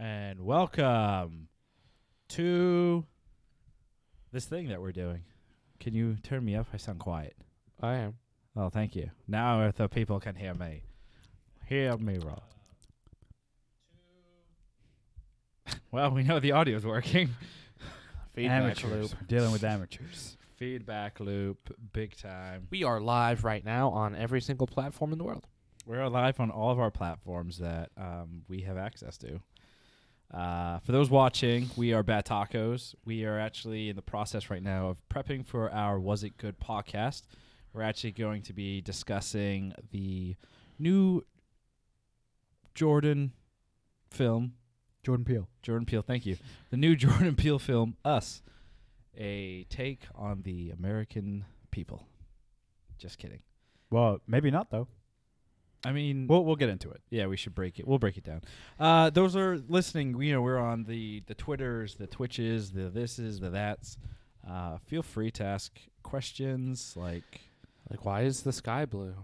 And welcome to this thing that we're doing. Can you turn me up? I sound quiet. I am. Oh, thank you. Now the people can hear me. Hear me, Rob. Well, we know the audio's working. Feedback Amateurs. loop. We're dealing with amateurs. Feedback loop, big time. We are live right now on every single platform in the world. We're live on all of our platforms that we have access to. For those watching, we are Bad Tacos. We are actually in the process right now of prepping for our Was It Good podcast. We're actually going to be discussing the new Jordan film. Jordan Peele. Jordan Peele, thank you. The new Jordan Peele film, Us. A take on the American people. Just kidding. Well, maybe not though. I mean, We'll get into it. yeah, we should break it. We'll break it down. Those are listening. You know, we're on the Twitters, the Twitches, the thises, the that's. Feel free to ask questions like Why is the sky blue?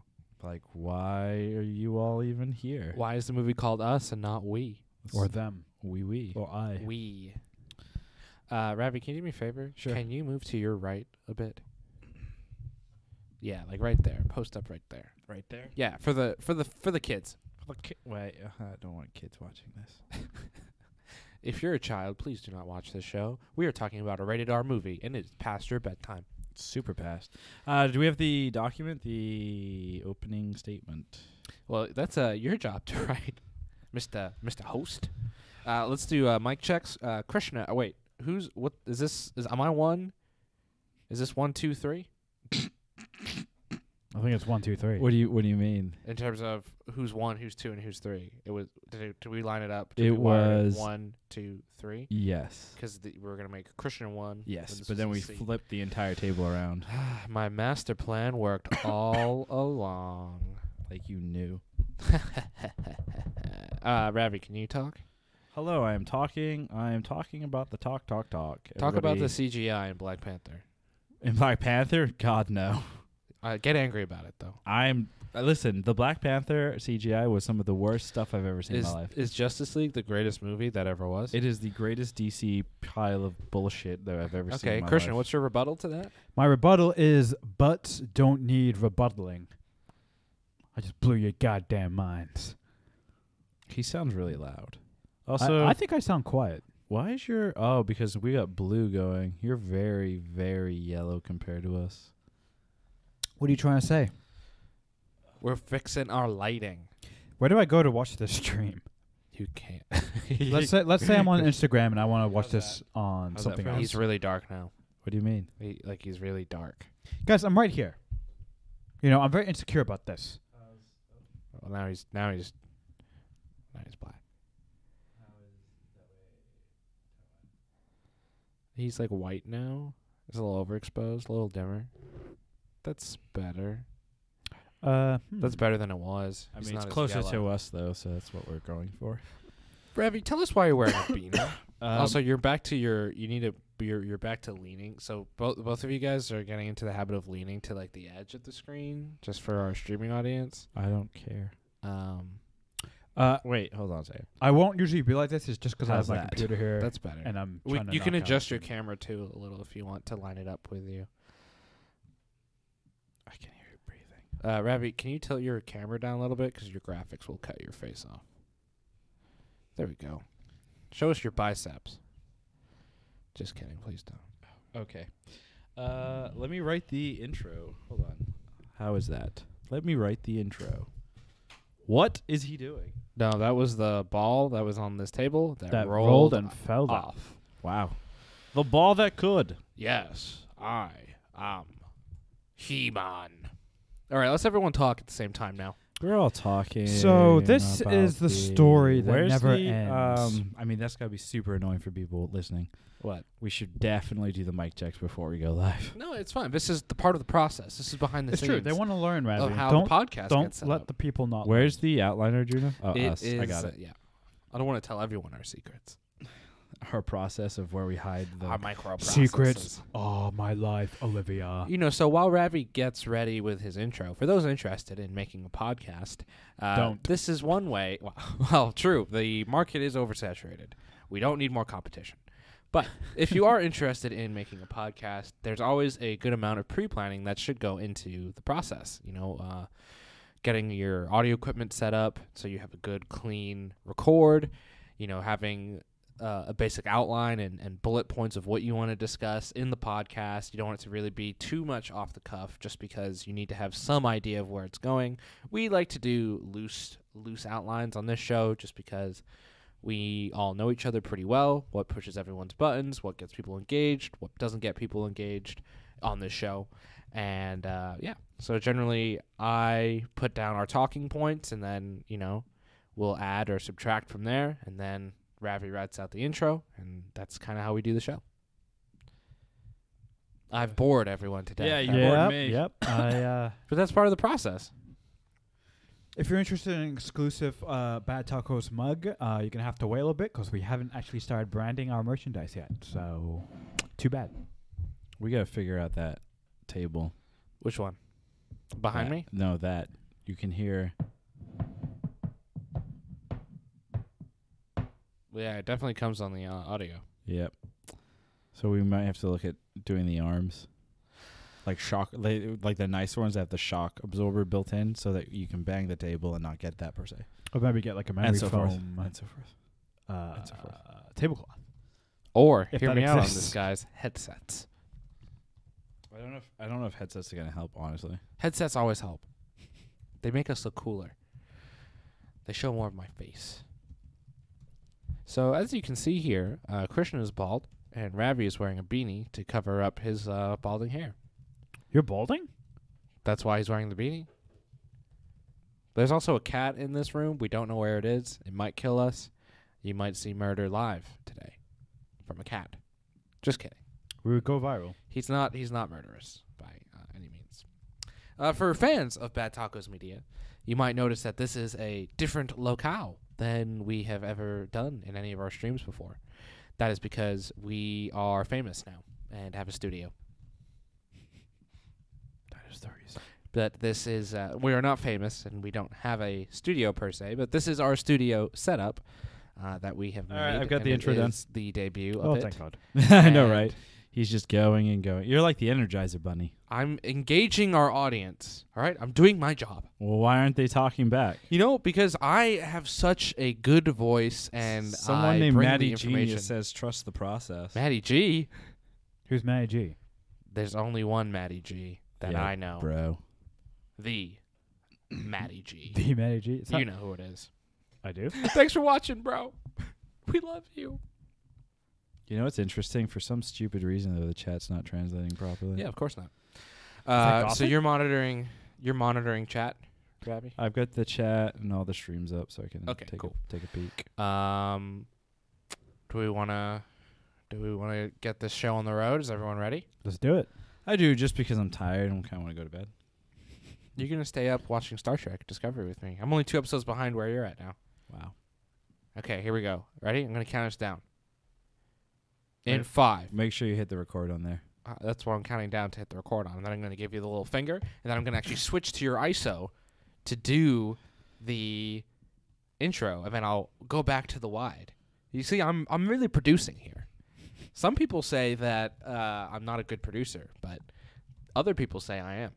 why are you all even here? Why is the movie called Us and not We? Or them. We. Or I. We. Ravi, can you do me a favor? Sure. Can you move to your right a bit? Yeah, like right there. Post up right there. Right there. Yeah, for the kids. Wait, I don't want kids watching this. If you're a child, please do not watch this show. We are talking about a rated R movie, and it's past your bedtime. Super past. Do we have the document, the opening statement? Well, that's your job to write, Mr. Host. Let's do mic checks. Krishna, wait, what is this? Am I one? Is this 1, 2, 3? I think it's 1, 2, 3. What do you mean? In terms of who's 1, who's 2, and who's 3. It was. Did we line it up? It was 1, 2, 3. Yes. Because we were gonna make Krishna 1. Yes, but then we flipped the entire table around. My master plan worked all along. Like you knew. Ravi, can you talk? Hello, I am talking about the talk. Talk about Everybody- the CGI in Black Panther. in Black Panther? God, no. Get angry about it though. Listen, the Black Panther CGI was some of the worst stuff I've ever seen in my life. Is Justice League the greatest movie that ever was? It is the greatest DC pile of bullshit that I've ever seen in Okay, my Christian, life. what's your rebuttal to that? My rebuttal is butts don't need rebuttaling. I just blew your goddamn minds. He sounds really loud. Also, I think I sound quiet. why is your... Oh, because we got blue going. You're very, very yellow compared to us. What are you trying to say? We're fixing our lighting. Where do I go to watch this stream? You can't. let's say I'm on Instagram and I want to watch How's this on How's something that for else. He's really dark now. What do you mean? He's really dark. Guys, I'm right here. You know, I'm very insecure about this. Well, now he's black. He's like white now. It's a little overexposed, a little dimmer. That's better. That's better than it was. I He's mean, not it's as closer yellow. to us, though, so that's what we're going for. Ravi, tell us why you're wearing a beanie. Um, Also, you're back to you're back to leaning. So both of you guys are getting into the habit of leaning to like the edge of the screen, just for our streaming audience. I don't care. Wait, hold on a second. I won't usually be like this. It's just because I How's have my that? computer here. That's better. And I'm You trying to can knock out adjust your the- camera too a little if you want to line it up with you. I can hear you breathing. Ravi, can you tilt your camera down a little bit because your graphics will cut your face off. There we go. Show us your biceps. Just kidding, please don't. Okay. Let me write the intro. Hold on. How is that? Let me write the intro. What is he doing? No, that was the ball that was on this table that rolled and fell down. off. Wow. The ball that could. Yes, I am He-Man. All right, let's everyone talk at the same time now. We're all talking. So this about is the story that Where's never the, ends. I mean, that's got to be super annoying for people listening. What? We should definitely do the mic checks before we go live. No, it's fine. This is the part of the process. This is behind the It's scenes. true. They want to learn, of Ravi. how Don't the podcast don't gets set let up. the people not. Where's the outliner, Juno? Oh, It us. I is, got it. yeah. I don't want to tell everyone our secrets. our process of where we hide the Our micro Secrets of my life, Olivia. So while Ravi gets ready with his intro, for those interested in making a podcast, Don't. this is one way. Well, true. The market is oversaturated. We don't need more competition. But if you are interested in making a podcast, there's always a good amount of pre-planning that should go into the process. Getting your audio equipment set up so you have a good, clean record, having a basic outline and bullet points of what you want to discuss in the podcast. You don't want it to really be too much off the cuff just because you need to have some idea of where it's going. We like to do loose outlines on this show just because we all know each other pretty well, what pushes everyone's buttons, what gets people engaged, what doesn't get people engaged on this show. And, so generally I put down our talking points and then, we'll add or subtract from there. And then Ravi writes out the intro, and that's kind of how we do the show. I've bored everyone to death. Yeah, you bored me. Yep. But that's part of the process. If you're interested in an exclusive Bad Tacos mug, you're going to have to wait a little bit because we haven't actually started branding our merchandise yet. So, too bad. We got to figure out that table. Which one? Behind That- me? No, that. You can hear. Yeah, it definitely comes on the audio. Yep. So we might have to look at doing the arms. Like like the nice ones that have the shock absorber built in so that you can bang the table and not get that per se. Or maybe get like a memory And so forth. foam And so forth. and so forth. tablecloth. Or, If hear that me out on exists. this, guys, headsets. I don't know if headsets are gonna help, honestly. Headsets always help. They make us look cooler. They show more of my face. So as you can see here, Krishna is bald, and Ravi is wearing a beanie to cover up his balding hair. You're balding? That's why he's wearing the beanie. There's also a cat in this room. We don't know where it is. It might kill us. You might see murder live today from a cat. Just kidding. We would go viral. He's not murderous by any means. For fans of Bad Tacos Media, you might notice that this is a different locale than we have ever done in any of our streams before. That is because we are famous now and have a studio. That is the reason. But this is, we are not famous and we don't have a studio per se, but this is our studio setup that we have made. All right, I've got and the it intro done. is the debut Oh, of it. thank God. I know, And right? He's just going and going. You're like the Energizer Bunny. I'm engaging our audience, all right? I'm doing my job. Well, why aren't they talking back? Because I have such a good voice and Someone I named bring Maddie the Genius information. says trust the process. Maddie G. Who's Matty G? There's only one Maddie G that Yeah, I know. bro. The Maddie G. The Matty G? You know who it is. I do. Thanks for watching, bro. We love you. You know what's interesting? For some stupid reason, though, the chat's not translating properly. Yeah, of course not. that So Gothic? you're monitoring chat, Gabby? I've got the chat and all the streams up, so I can Okay, take cool. take a peek. Do we want to get this show on the road? Is everyone ready? Let's do it. I do just because I'm tired and kind of want to go to bed. You're going to stay up watching Star Trek Discovery with me. I'm only 2 episodes behind where you're at now. Wow. Okay, here we go. Ready? I'm going to count us down. In Right. 5. Make sure you hit the record on there. That's what I'm counting down to hit the record on. And then I'm going to give you the little finger. And then I'm going to actually switch to your ISO to do the intro. And then I'll go back to the wide. You see, I'm really producing here. Some people say that I'm not a good producer, but other people say I am.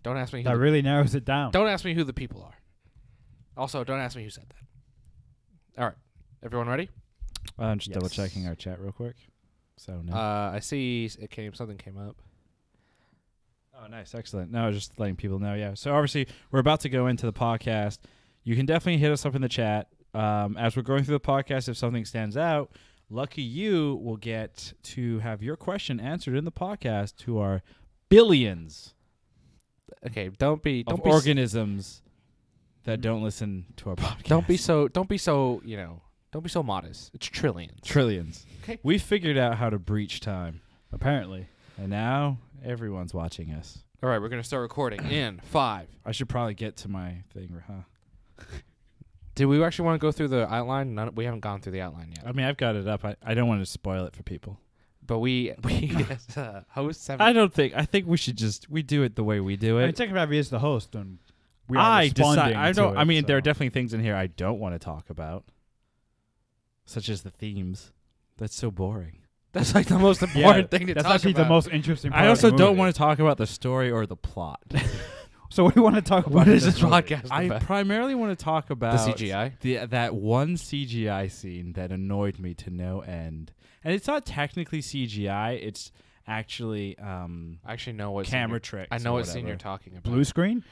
Don't ask me. That really narrows it down. Don't ask me who the people are. Also, don't ask me who said that. All right, everyone ready? I'm just Yes. double checking our chat real quick. So no. I see something came up. Oh, nice, excellent. No, just letting people know. Yeah. So obviously, we're about to go into the podcast. You can definitely hit us up in the chat as we're going through the podcast. If something stands out, lucky you will get to have your question answered in the podcast to our billions Okay, don't be organisms that don't listen to our podcast. don't be so modest. It's trillions. Trillions. Okay. We figured out how to breach time, Apparently. and now everyone's watching us. All right, we're gonna start recording in 5. I should probably get to my thing, huh? Do we actually want to go through the outline? We haven't gone through the outline yet. I mean, I've got it up. I don't want to spoil it for people. But we as hosts have. I think we should we do it the way we do I it. mean, technically, is the host, and we are responding to it, I mean, there are so. definitely things in here I don't want to talk about, such as the themes. That's so boring. That's like the most important thing to That's talk actually about. the most interesting part I also of the don't movie. want to talk about the story or the plot. So what do you want to talk about? What in is this movie? podcast I about? primarily want to talk The about CGI? that one CGI scene that annoyed me to no end. And it's not technically CGI. It's actually I actually know what camera scene tricks. I know or what scene whatever. you're talking about. Blue screen?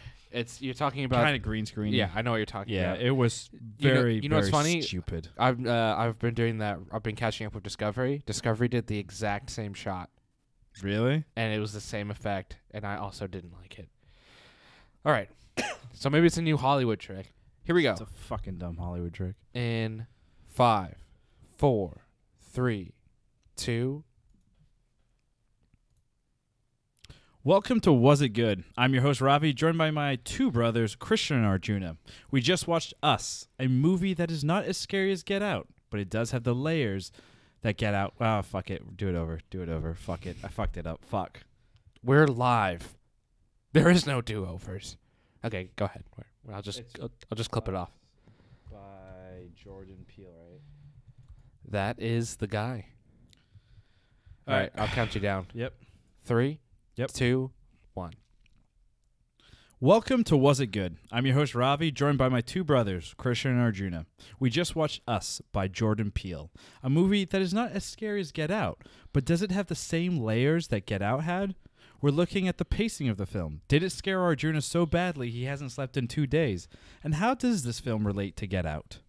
You're talking about. Kind of green screen. Yeah, I know what you're talking Yeah, about. it was You know- very, you know what's very funny? stupid. I've been doing that. I've been catching up with Discovery. Discovery did the exact same shot, Really? and it was the same effect, and I also didn't like it. All right, so maybe it's a new Hollywood trick. Here we go. It's a fucking dumb Hollywood trick. In 5, 4, 3, 2. Welcome to Was It Good? I'm your host, Ravi, joined by my two brothers, Christian and Arjuna. We just watched Us, a movie that is not as scary as Get Out, but it does have the layers that Get Out. Oh, fuck it. Do it over. Fuck it. I fucked it up. Fuck. We're live. There is no do-overs. Okay, go ahead. I'll just clip it off. By Jordan Peele, right? That is the guy. All All right, I'll count you down. Yep. 3, Yep. 2, 1. Welcome to Was It Good? I'm your host, Ravi, joined by my two brothers, Christian and Arjuna. We just watched Us by Jordan Peele, a movie that is not as scary as Get Out, but does it have the same layers that Get Out had? We're looking at the pacing of the film. Did it scare Arjuna so badly he hasn't slept in 2 days? And how does this film relate to Get Out?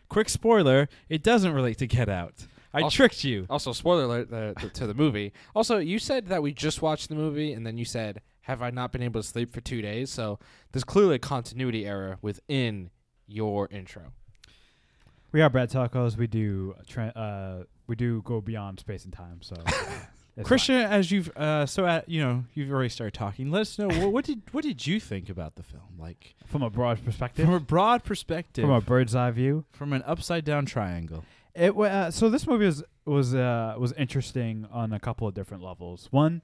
Quick spoiler, it doesn't relate to Get Out. I tricked you. Also, spoiler alert to the movie. Also, you said that we just watched the movie, and then you said, have I not been able to sleep for 2 days? So there's clearly a continuity error within your intro. We are Brad Tacos. We do go beyond space and time. So, it's Christian, as you've you've already started talking. Let us know what did you think about the film? Like fine. From a broad perspective, from a broad perspective, from a bird's eye view. from an upside down triangle. So this movie was interesting on a couple of different levels. One,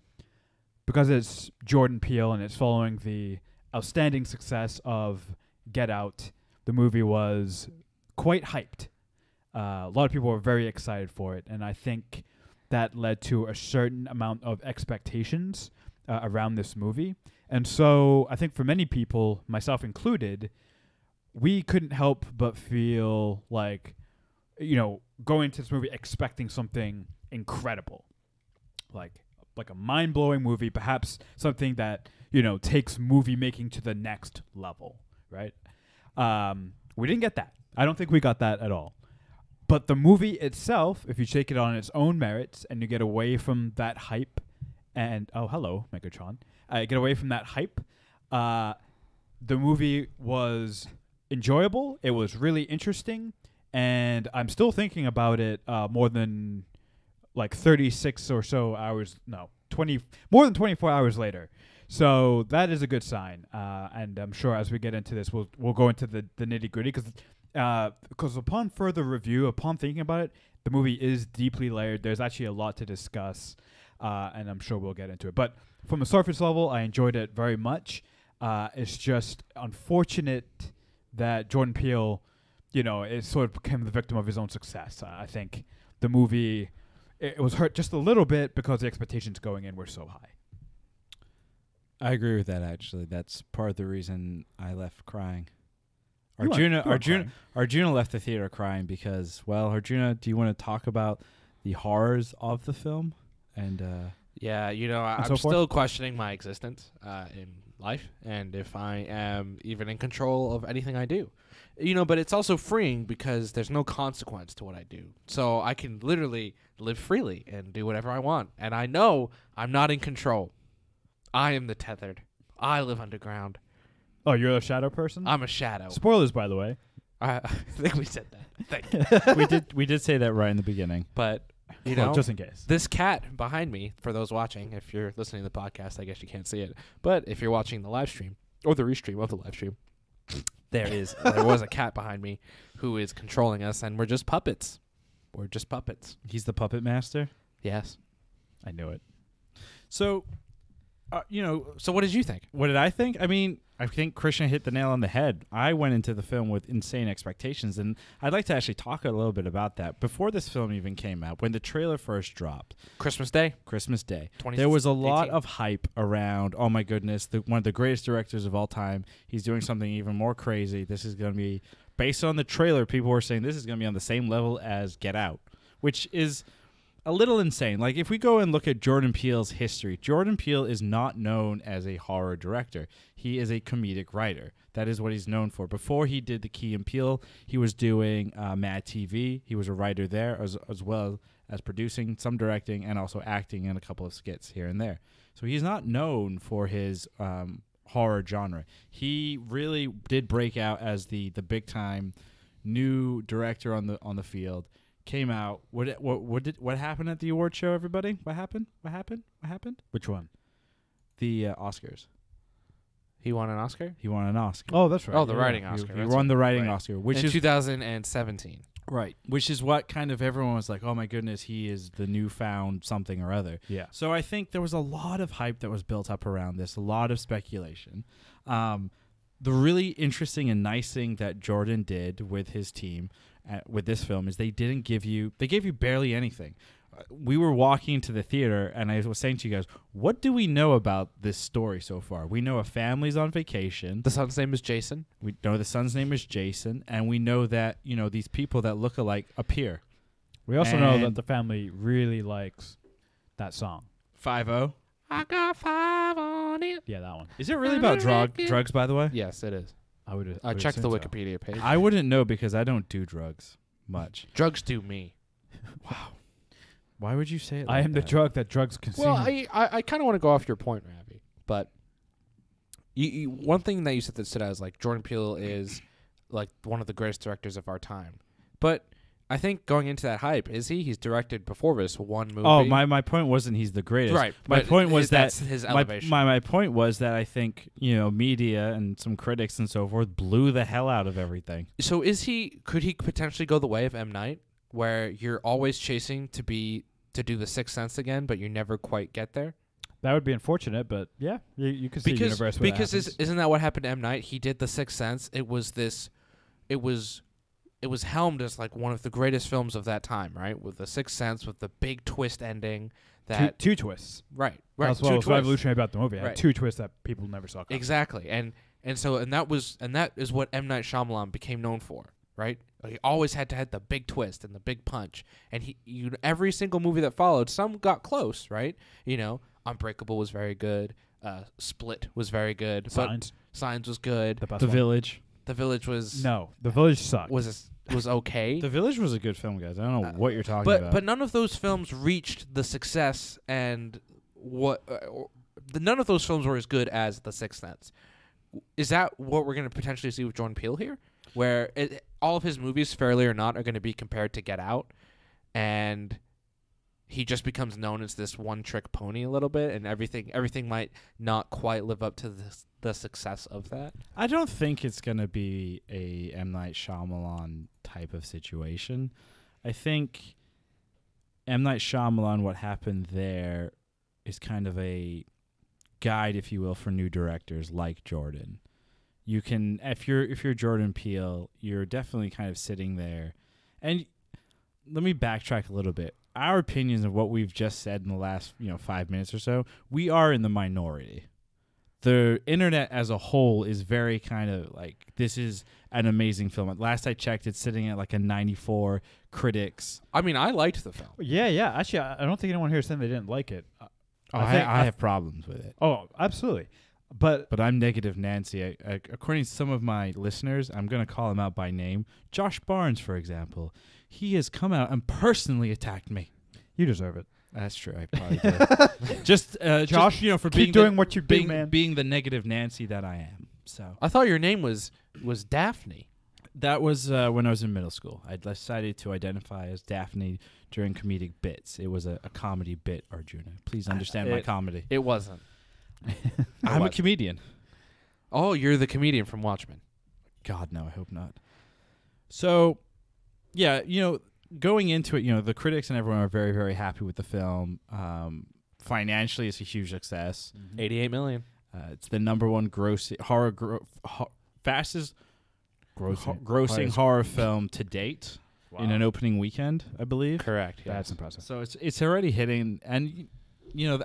because it's Jordan Peele and it's following the outstanding success of Get Out. The movie was quite hyped. A lot of people were very excited for it, and I think that led to a certain amount of expectations around this movie. And so I think for many people, myself included, we couldn't help but feel like, going into this movie expecting something incredible, like a mind-blowing movie, perhaps something that takes movie making to the next level, right? We didn't get that. I don't think we got that at all. But the movie itself, if you take it on its own merits and you get away from that hype, and hello, Megatron, get away from that hype, the movie was enjoyable. It was really interesting. And I'm still thinking about it more than 36 or so hours. No, 20, more than 24 hours later. So that is a good sign. And I'm sure as we get into this, we'll go into the nitty gritty because upon further review, upon thinking about it, the movie is deeply layered. There's actually a lot to discuss, and I'm sure we'll get into it. But from a surface level, I enjoyed it very much. It's just unfortunate that Jordan Peele, it sort of became the victim of his own success. I think the movie, it was hurt just a little bit because the expectations going in were so high. I agree with that. Actually, that's part of the reason I left crying. You weren't crying. Arjuna left the theater crying because, Arjuna, do you want to talk about the horrors of the film? And Yeah, I'm so forth? still questioning my existence in life and if I am even in control of anything I do. But it's also freeing because there's no consequence to what I do. So I can literally live freely and do whatever I want. And I know I'm not in control. I am the tethered. I live underground. Oh, you're a shadow person? I'm a shadow. Spoilers, by the way. I think we said that. Thank you. we did say that right in the beginning. But, Well, just in case. this cat behind me, for those watching, if you're listening to the podcast, I guess you can't see it. But if you're watching the live stream or the restream of the live stream, There was a cat behind me who is controlling us, and we're just puppets. We're just puppets. He's the puppet master. Yes. I knew it. So, So what did you think? what did I think? I mean, I think Christian hit the nail on the head. I went into the film with insane expectations, and I'd like to actually talk a little bit about that. Before this film even came out, when the trailer first dropped, Christmas Day. there was a lot of hype around, oh my goodness, one of the greatest directors of all time. He's doing something even more crazy. This is going to be, based on the trailer, people were saying this is going to be on the same level as Get Out, which is a little insane. Like, if we go and look at Jordan Peele's history, Jordan Peele is not known as a horror director. He is a comedic writer. That is what he's known for. Before he did the Key and Peele, he was doing Mad TV. He was a writer there, as well as producing, some directing, and also acting in a couple of skits here and there. So he's not known for his horror genre. He really did break out as the big time new director on the field. Came out. What happened at the award show? Everybody, what happened? Which one? The Oscars. He won an Oscar? He won an Oscar. Oh, that's right. Oh, the writing Oscar. He that's won the writing Right. Oscar, which in is 2017. right. Which is what kind of everyone was like, oh my goodness, he is the newfound something or other. Yeah. So I think there was a lot of hype that was built up around this, a lot of speculation. The really interesting and nice thing that Jordan did with his team with this film is they gave you barely anything. We were walking into the theater, and I was saying to you guys, what do we know about this story so far? We know a family's on vacation. The son's name is Jason. We know the son's name is Jason, and we know that, these people that look alike appear. We also know that And- the family really likes that song. 5-0. I got 5 on it. Yeah, that one. Is it really about drugs, by the way? Yes, it is. I Checked the Wikipedia page. I wouldn't know because I don't do drugs much. Drugs do me. Why would you say it I like am the that? drug that drugs consume. Well, I kind of want to go off your point, Ravi. But one thing that you said that stood out is like Jordan Peele is like one of the greatest directors of our time. But I think going into that hype, he's directed before this one movie. Oh, my point wasn't he's the greatest. Right. My but point was that's that his my, elevation. my point was that I think, media and some critics and so forth blew the hell out of everything. So could he potentially go the way of M. Night, where you're always chasing to do the Sixth Sense again, but you never quite get there? that would be unfortunate, but yeah, you could see a universe where because that happens. isn't that what happened to M. Night? He did the Sixth Sense. It was helmed as like one of the greatest films of that time, right? With the Sixth Sense, with the big twist ending. That two twists. right. That's what two was twists. revolutionary about the movie. It Right. had two twists that people never saw coming. Exactly, and that is what M. Night Shyamalan became known for, right? He always had to have the big twist and the big punch, and every single movie that followed, some got close, right? Unbreakable was very good, Split was very good, but Signs was good. The best The one. Village. The Village was No, The Village sucked. was okay. The Village was a good film, guys. I don't know what you're talking about. But none of those films reached the success and none of those films were as good as The Sixth Sense. Is that what we're going to potentially see with Jordan Peele here? Where all of his movies, fairly or not, are going to be compared to Get Out, and he just becomes known as this one-trick pony a little bit, and everything might not quite live up to the success of that. I don't think it's going to be a M. Night Shyamalan type of situation. I think M. Night Shyamalan, what happened there is kind of a guide, if you will, for new directors like Jordan. You can, if you're Jordan Peele, you're definitely kind of sitting there. And let me backtrack a little bit. Our opinions of what we've just said in the last 5 minutes or so, we are in the minority. The internet as a whole is very kind of like, this is an amazing film. Last I checked, it's sitting at like a 94 critics. I mean, I liked the film. Yeah. Actually, I don't think anyone here is saying they didn't like it. I have problems with it. Oh, absolutely. But I'm negative Nancy. According to some of my listeners, I'm going to call him out by name. Josh Barnes, for example. He has come out and personally attacked me. you deserve it. That's true. I probably did. Josh, for Keep doing what you do, man. being the negative Nancy that I am. So I thought your name was Daphne. that was when I was in middle school. I decided to identify as Daphne during comedic bits. It was a comedy bit, Arjuna. Please understand my comedy. It wasn't. I'm a what? comedian. Oh, you're the comedian from Watchmen. God, no, I hope not. So, yeah, going into it, the critics and everyone are very, very happy with the film. Financially, it's a huge success. 88 million. It's the number one fastest grossing horror film to date in an opening weekend, I believe. Correct. Yes. That's impressive. So it's already hitting, and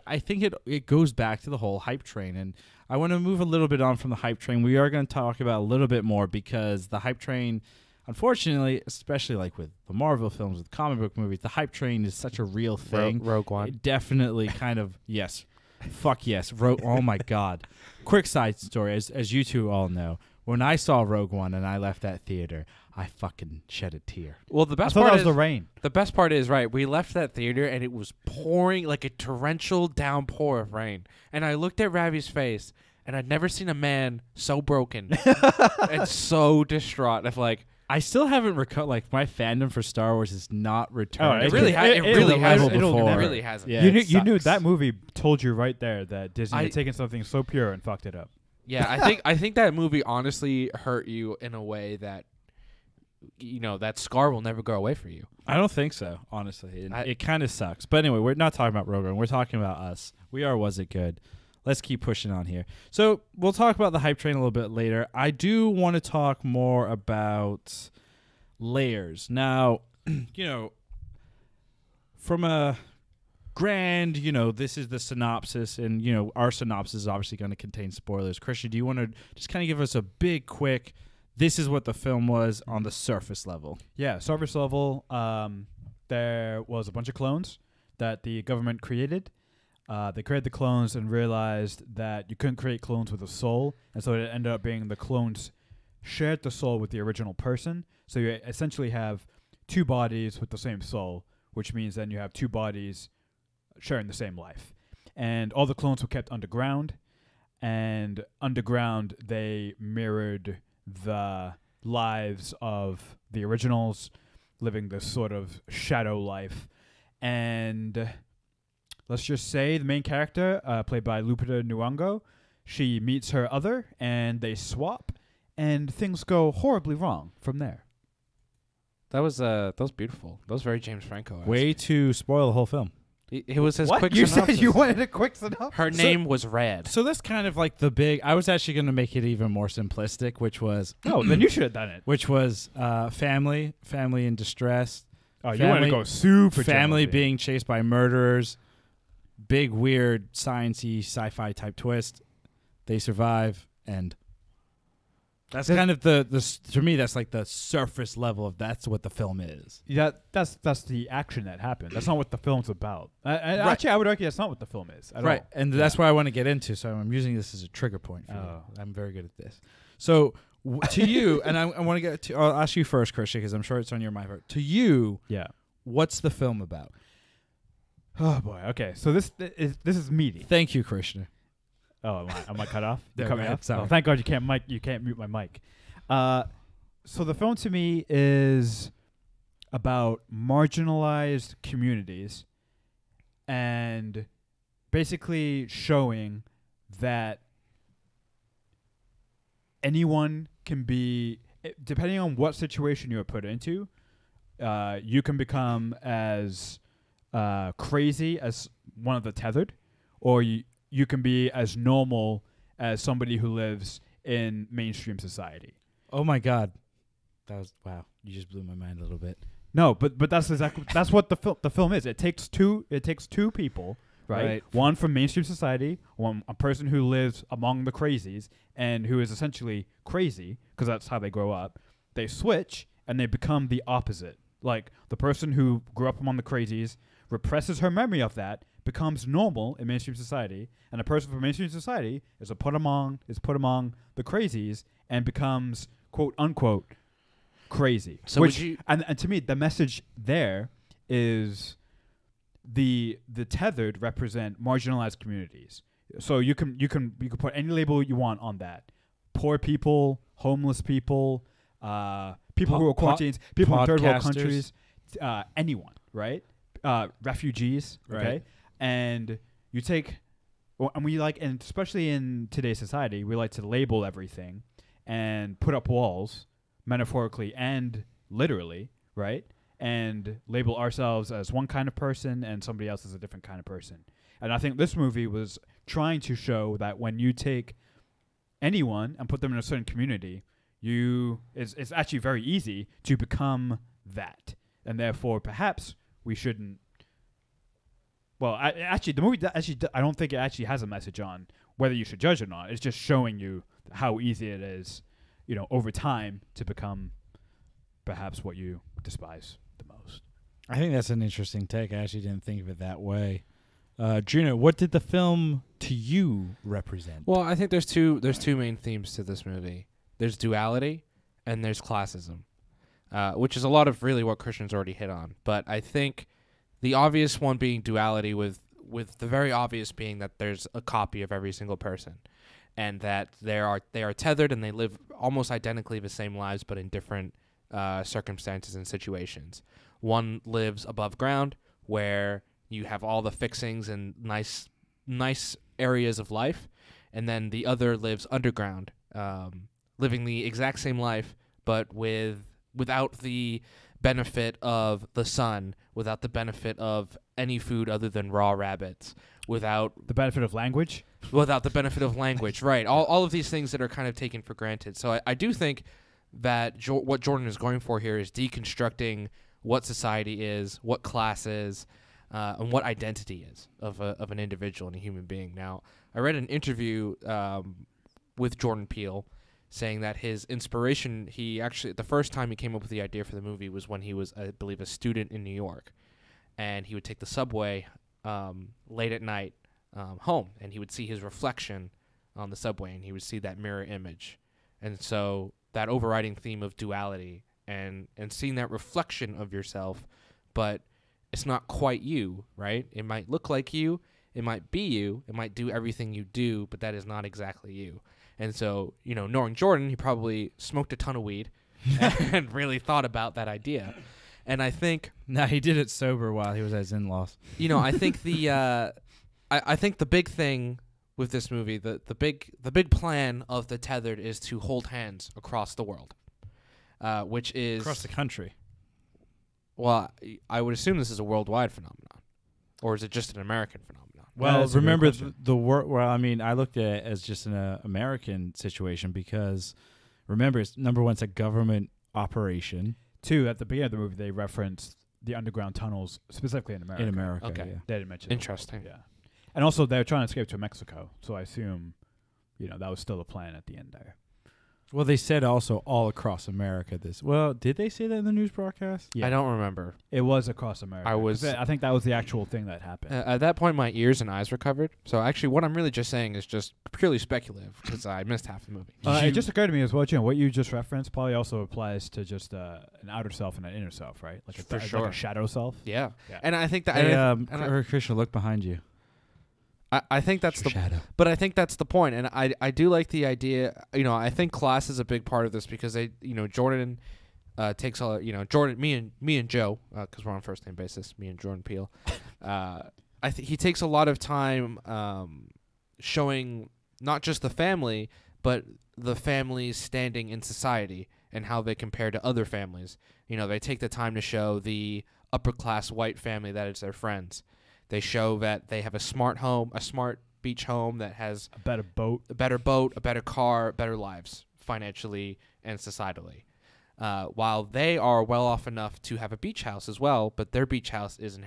I think it goes back to the whole hype train, and I want to move a little bit on from the hype train. We are going to talk about a little bit more because the hype train, unfortunately, especially like with the Marvel films, with comic book movies, the hype train is such a real thing. Rogue One. It definitely kind of yes, fuck yes. Oh my god. Quick side story, as you two all know, when I saw Rogue One and I left that theater, I fucking shed a tear. Well, the I best thought part that was is the rain. the best part is right. We left that theater and it was pouring like a torrential downpour of rain. And I looked at Ravi's face, and I'd never seen a man so broken and so distraught. Of like, I still haven't recovered. Like my fandom for Star Wars is not returned. Oh, it really hasn't. before. It really hasn't. Yeah, you knew sucks. that movie told you right there that Disney had I- taken something so pure and fucked it up. Yeah, I think that movie honestly hurt you in a way that that scar will never go away for you. I don't think so, honestly. It kind of sucks. But anyway, we're not talking about Rogue One. We're talking about us. We are Was It Good? Let's keep pushing on here. So we'll talk about the hype train a little bit later. I do want to talk more about layers. Now, from a grand, this is the synopsis, and, our synopsis is obviously going to contain spoilers. Christian, do you want to just kind of give us a big, quick, this is what the film was on the surface level? Yeah, surface level, there was a bunch of clones that the government created. They created the clones and realized that you couldn't create clones with a soul, and so it ended up being the clones shared the soul with the original person. So you essentially have two bodies with the same soul, which means then you have two bodies sharing the same life. And all the clones were kept underground, and underground they mirrored the lives of the originals, living this sort of shadow life. And let's just say the main character, played by Lupita Nyong'o, she meets her other, and they swap, and things go horribly wrong from there. That was beautiful. That was very James Franco. Way to spoil the whole film. It was his What? quick You synopsis. said you wanted a quick synopsis? Her name was Red. So that's kind of like the big. I was actually going to make it even more simplistic, which was No, then you should have done it. family in distress. Oh, you want to go super family general, being chased by murderers. Big weird sciencey sci-fi type twist. They survive, and that's kind of the to me that's like the surface level of that's what the film is. Yeah, that's the action that happened. That's not what the film's about. Actually, I would argue that's not what the film is at all. And that's what I want to get into. So I'm using this as a trigger point for Oh. you. I'm very good at this. So to you, and I want to get to. I'll ask you first, Christian, because I'm sure it's on your mind. To you, Yeah. what's the film about? Oh boy. Okay. So this is meaty. Thank you, Christian. Oh, am I cut off? No, You cut go me ahead. off? Sorry. Oh, thank God you can't mute my mic. So the film to me is about marginalized communities and basically showing that anyone can be, depending on what situation you are put into, you can become as crazy as one of the tethered, or you can be as normal as somebody who lives in mainstream society. Oh my God, that was wow! You just blew my mind a little bit. No, but that's exactly that's what the film is. It takes two people, right? One from mainstream society, a person who lives among the crazies and who is essentially crazy because that's how they grow up. They switch and they become the opposite. Like the person who grew up among the crazies represses her memory of that, becomes normal in mainstream society, and a person from mainstream society is put among the crazies and becomes quote unquote crazy. So Which, would you? and to me, the message there is the tethered represent marginalized communities. So you can put any label you want on that. Poor people, homeless people, people who are quarantined, people in third world countries, anyone, right? Refugees, okay? And you take, and we like, and especially in today's society, we like to label everything. and put up walls, metaphorically and literally, right? And label ourselves as one kind of person and somebody else as a different kind of person. And I think this movie was trying to show that when you take anyone and put them in a certain community, it's actually very easy to become that. And therefore, perhaps we shouldn't. Well, the movie I don't think it actually has a message on whether you should judge or not. It's just showing you how easy it is, over time to become perhaps what you despise the most. I think that's an interesting take. I actually didn't think of it that way. Gina, what did the film to you represent? Well, I think there's two main themes to this movie. There's duality and there's classism, which is a lot of really what Christian's already hit on. But I think the obvious one being duality, with the very obvious being that there's a copy of every single person, and that they are tethered and they live almost identically the same lives, but in different circumstances and situations. One lives above ground, where you have all the fixings and nice areas of life, and then the other lives underground, living the exact same life, but without the benefit of the sun, without the benefit of any food other than raw rabbits, without the benefit of language. Without the benefit of language, right? All of these things that are kind of taken for granted. So I do think that what Jordan is going for here is deconstructing what society is, what class is, and what identity is of an individual and a human being. Now, I read an interview with Jordan Peele saying that his inspiration, the first time he came up with the idea for the movie was when he was, I believe, a student in New York. And he would take the subway late at night home, and he would see his reflection on the subway, and he would see that mirror image. And so that overriding theme of duality and seeing that reflection of yourself, but it's not quite you, right? It might look like you, it might be you, it might do everything you do, but that is not exactly you. And so, knowing Jordan, he probably smoked a ton of weed and really thought about that idea. And I think he did it sober while he was at his in-laws. I think I think the big thing with this movie, the big plan of The Tethered is to hold hands across the world, which is across the country. Well, I would assume this is a worldwide phenomenon, or is it just an American phenomenon? Well, remember the word. Well, I mean, I looked at it as just an American situation because, remember, number one, it's a government operation. Two, at the beginning of the movie, they referenced the underground tunnels specifically in America. In America, okay. Yeah. They didn't mention Interesting. Yeah, and also they're trying to escape to Mexico, so I assume, that was still a plan at the end there. Well, they said also all across America. Did they say that in the news broadcast? Yeah. I don't remember. It was across America. I think that was the actual thing that happened. At that point, my ears and eyes were covered. So actually, what I'm really just saying is just purely speculative because I missed half the movie. It just occurred to me as well, Jim, what you just referenced probably also applies to just an outer self and an inner self, right? Like like a shadow self. Yeah. And I think that. Hey, Christian, look behind you. I think that's the shadow. But I think that's the point, and I do like the idea. I think class is a big part of this because Jordan takes all Jordan, me and Joe, because we're on first name basis. Me and Jordan Peele. He takes a lot of time showing not just the family, but the family's standing in society and how they compare to other families. They take the time to show the upper class white family that is their friends. They show that they have a smart home, a smart beach home that has a better boat, a better car, better lives financially and societally. While they are well off enough to have a beach house as well, but their beach house is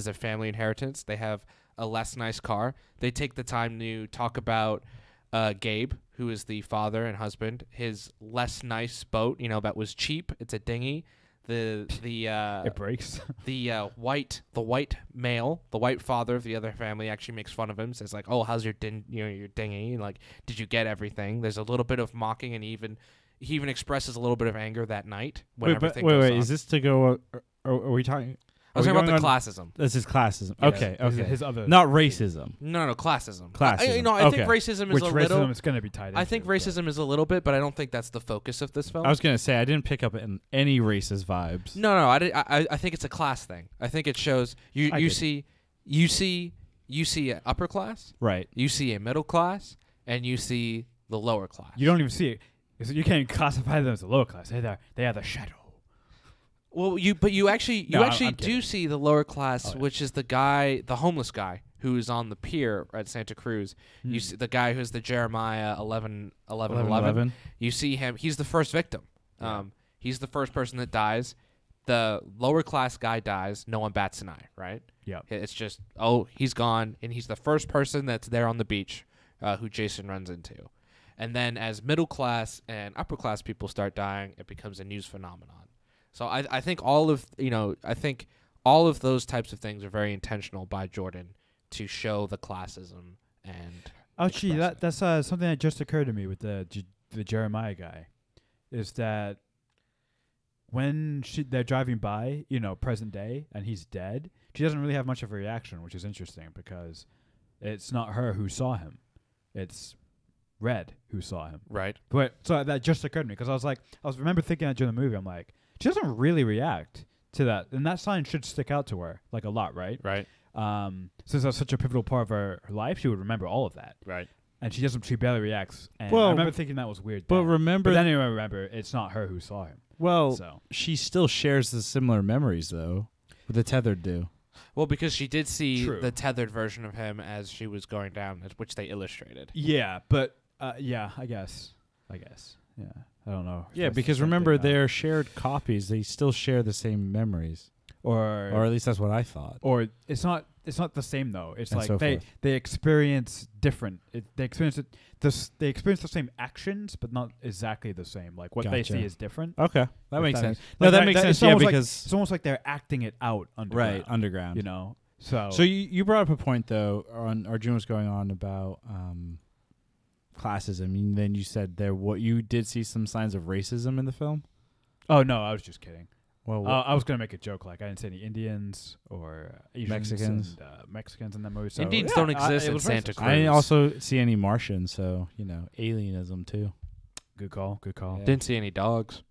a family inheritance. They have a less nice car. They take the time to talk about Gabe, who is the father and husband, his less nice boat, that was cheap. It's a dinghy. It breaks. The white male, the white father of the other family actually makes fun of him. Says like, "Oh, how's your your dinghy? Like, did you get everything?" There's a little bit of mocking, and he even expresses a little bit of anger that night when everything goes on. Is this to go? Are we talking? I was talking about the classism. This is classism. Yeah. Okay. His other, not racism. No, classism. Classism. I think racism is a little. Racism is going to be tied into. I think racism is a little bit, but I don't think that's the focus of this film. I was going to say I didn't pick up any racist vibes. No, I think it's a class thing. I think it shows you see an upper class, right? You see a middle class, and you see the lower class. You don't even see it. You can't classify them as a lower class. They are the shadow. Well, you actually No, I'm do kidding. see the lower class, Oh, yeah. which is the homeless guy who is on the pier at Santa Cruz. You see the guy who's the Jeremiah 11. You see him. He's the first victim. Yeah. He's the first person that dies. The lower class guy dies. No one bats an eye, right? Yeah. It's just, he's gone, and he's the first person that's there on the beach who Jason runs into. And then as middle class and upper class people start dying, it becomes a news phenomenon. So I think all of those types of things are very intentional by Jordan to show the classism and Actually, express it. that's something that just occurred to me with the Jeremiah guy, is that when they're driving by, present day, and he's dead, she doesn't really have much of a reaction, which is interesting because it's not her who saw him, it's Red who saw him. Right. But so that just occurred to me because I remember thinking that during the movie, I'm like, she doesn't really react to that, and that sign should stick out to her like a lot, right? Right. Since that's such a pivotal part of her life, she would remember all of that. Right. And she doesn't. She barely reacts. And Well, I remember thinking that was weird. But then. remember, But then I remember it's not her who saw him. well, So she still shares the similar memories though. With the tethered do. Well, because she did see True. the tethered version of him as she was going down, which they illustrated. yeah, but yeah, I guess, yeah, I don't know. if Yeah, that's because the same remember thing now. they're shared copies. They still share the same memories, or or at least that's what I thought. or it's not the same though. It's And like so forth. they experience different. They experience it. They experience the same actions, but not exactly the same. Like what they Gotcha. see is different. Okay, that If makes that sense. makes- No, like that that- makes that- sense. it's Yeah, almost like- because It's almost like they're acting it out underground. right underground. So So you brought up a point though, on Arjun was going on about classism, and then you said you did see some signs of racism in the film. Oh no, I was just kidding. Well, I was gonna make a joke like I didn't see any Indians or Asians Mexicans. and, Mexicans in that movie. So Indians yeah, don't exist it in was Santa racist. Cruz. I didn't also see any Martians, so alienism too. Good call. Yeah. Didn't see any dogs.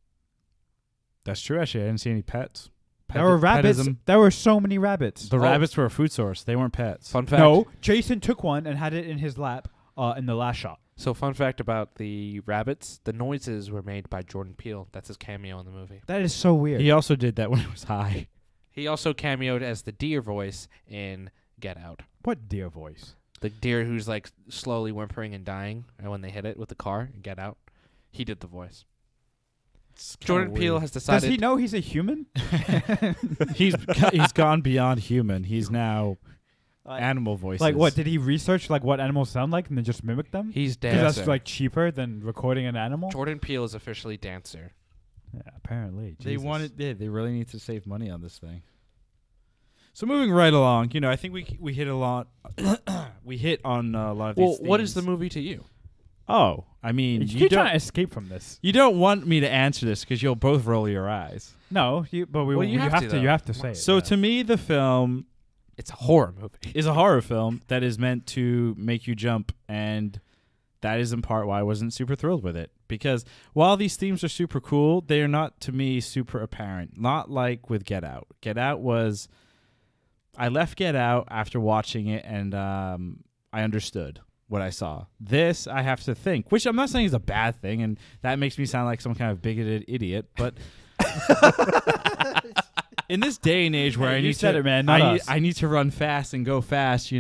That's true. Actually, I didn't see any pets. There were rabbits. Petism. There were so many rabbits. The rabbits were a food source. They weren't pets. Fun fact. No, Jason took one and had it in his lap in the last shot. So fun fact about the rabbits, the noises were made by Jordan Peele. That's his cameo in the movie. That is so weird. He also did that when he was high. He also cameoed as the deer voice in Get Out. What dear voice? The deer who's like slowly whimpering and dying and when they hit it with the car in Get Out. He did the voice. Jordan Peele has decided. Does he know he's a human? he's gone beyond human. He's now animal voices. Like what? Did he research like what animals sound like and then just mimic them? He's Because dancing. that's like cheaper than recording an animal. Jordan Peele is officially dancer. Yeah, apparently. They Jesus. wanted. They really need to save money on this thing. So moving right along, I think we hit a lot. We hit on a lot of these. Well, what is the themes. movie to you? Oh, I mean, You keep trying to escape from this. You don't want me to answer this because you'll both roll your eyes. No, but Well, you have to, though. You have to say it. So yeah. to me, the film It's a horror movie. is a horror film that is meant to make you jump, and that is in part why I wasn't super thrilled with it. Because while these themes are super cool, they are not, to me, super apparent. Not like with Get Out. Get Out was... I left Get Out after watching it, and I understood what I saw. This, I have to think, which I'm not saying is a bad thing, and that makes me sound like some kind of bigoted idiot, but... in this day and age where Hey, I you need said to, it, man, not us. I need to run fast and go fast.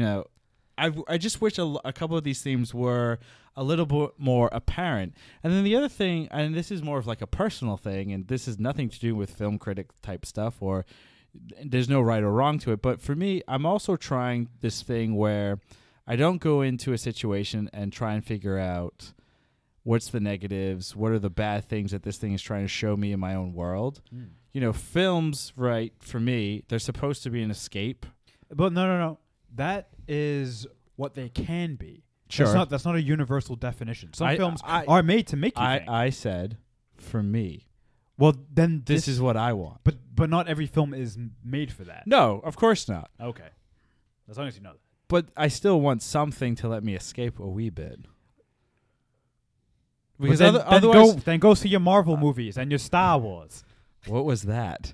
I just wish a couple of these themes were a little bit more apparent. And then the other thing, and this is more of like a personal thing, and this has nothing to do with film critic type stuff, or there's no right or wrong to it. But for me, I'm also trying this thing where I don't go into a situation and try and figure out what's the negatives, what are the bad things that this thing is trying to show me in my own world. Films, right, for me, they're supposed to be an escape. But no. That is what they can be. Sure. That's not a universal definition. Some I- films I- are made to make you think. I said, for me, Well, then this is what I want. But not every film is made for that. No, of course not. Okay. As long as you know that. But I still want something to let me escape a wee bit. Because otherwise, then go see your Marvel movies and your Star Wars. what was that?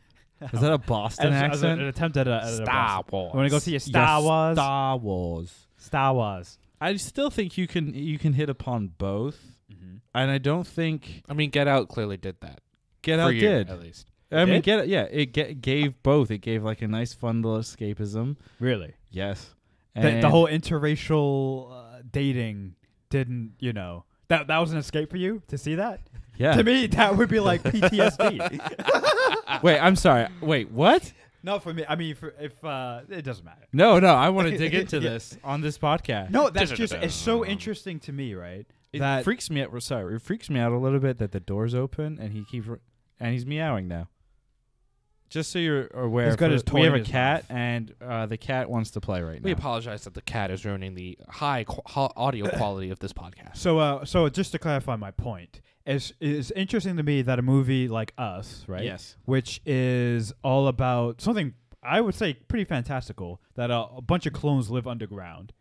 Was that a Boston As an accent? attempt at a Star Wars. You want to go see your Star Wars? Star Wars. Star Wars. I still think you can hit upon both. Mm-hmm. and I don't think I mean, Get Out clearly did that. Get For Out you, did. at least. I mean, did? it gave both. It gave like a nice, fun little escapism. Really? Yes. The whole interracial dating didn't, that was an escape for you to see that? Yeah. To me, that would be like PTSD. Wait, I'm sorry. Wait, what? No, for me. I mean, if it doesn't matter. No, I want to dig into this on this podcast. No, that's just it's so interesting to me, right? It freaks me out. Sorry, it freaks me out a little bit that the door's open and he's meowing now. Just so you're aware, He's got his toy we have in a his cat, and the cat wants to play right now. We apologize that the cat is ruining the high audio quality of this podcast. So just to clarify my point, it's interesting to me that a movie like Us, right? Yes. Which is all about something I would say pretty fantastical, that a bunch of clones live underground,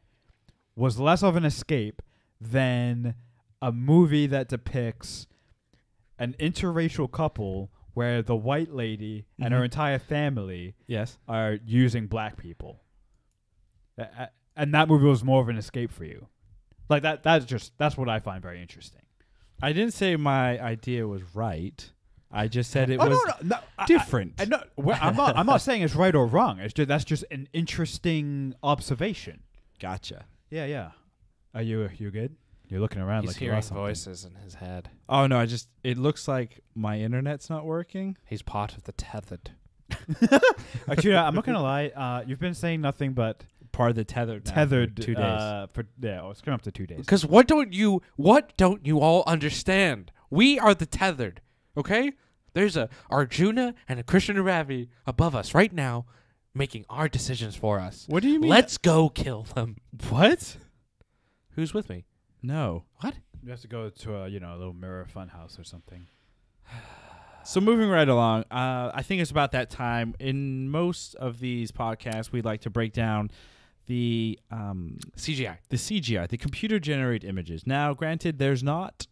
was less of an escape than a movie that depicts an interracial couple where the white lady and her entire family Yes. are using black people. And that movie was more of an escape for you. Like that's what I find very interesting. I didn't say my idea was right. I just said it was different. I'm not saying it's right or wrong. That's just an interesting observation. Gotcha. Yeah. Are you good? You're looking around He's like you hearing lost something. voices in his head. Oh no, it looks like my internet's not working. He's part of the tethered. Actually, I'm not gonna lie. You've been saying nothing but Part of the tethered. Now tethered for 2 days. it's coming up to 2 days. Because what don't you all understand? We are the tethered, okay? There's a Arjuna and a Krishna Ravi above us right now, making our decisions for us. What do you mean? Let's go kill them. What? Who's with me? No. What? You have to go to a little mirror fun house or something. So moving right along, I think it's about that time. In most of these podcasts, we like to break down the CGI. The CGI, the computer-generated images. Now, granted, there's not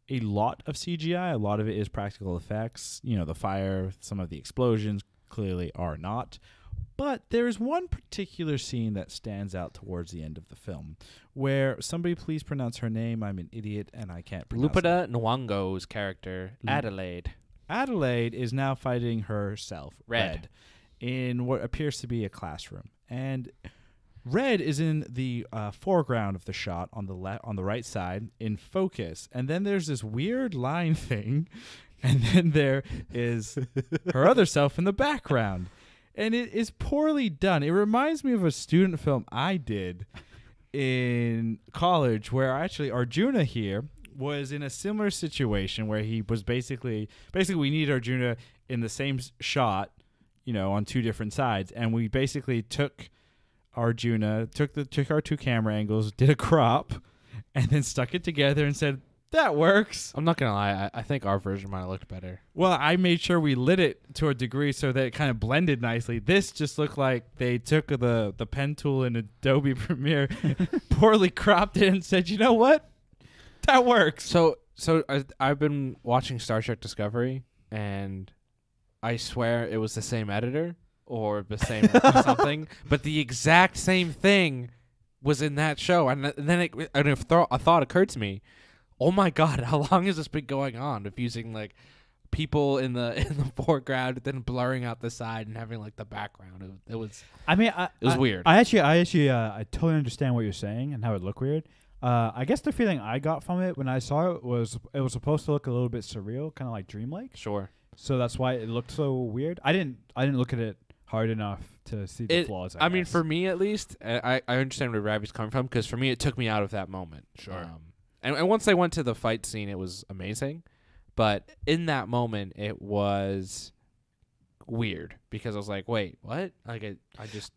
a lot of CGI. A lot of it is practical effects. The fire, some of the explosions clearly are not. But there's one particular scene that stands out towards the end of the film where somebody please pronounce her name. I'm an idiot and I can't pronounce it. Lupita Nyong'o's character, Adelaide. Adelaide is now fighting herself, Red, in what appears to be a classroom. And Red is in the foreground of the shot on the right side in focus. And then there's this weird line thing. And then there is her other self in the background. And it is poorly done. It reminds me of a student film I did in college where actually Arjuna here was in a similar situation where he was basically we need Arjuna in the same shot, on two different sides. And we basically took Arjuna, took our two camera angles, did a crop, and then stuck it together and said, that works. I'm not going to lie. I think our version might have looked better. Well, I made sure we lit it to a degree so that it kind of blended nicely. This just looked like they took the pen tool in Adobe Premiere, poorly cropped it, and said, you know what? That works. So I've been watching Star Trek Discovery, and I swear it was the same editor or the same something, but the exact same thing was in that show. And then a thought occurred to me. Oh my God! How long has this been going on? Of using like people in the foreground, then blurring out the side and having like the background. It was. I mean, it was weird. I totally understand what you're saying and how it looked weird. I guess the feeling I got from it when I saw it was supposed to look a little bit surreal, kind of like dreamlike. Sure. So that's why it looked so weird. I didn't look at it hard enough to see the flaws. I mean, guess. for me at least, I understand where Ravi's coming from because for me it took me out of that moment. Sure. And once I went to the fight scene, it was amazing. But in that moment, it was weird because I was like, wait, what? Like,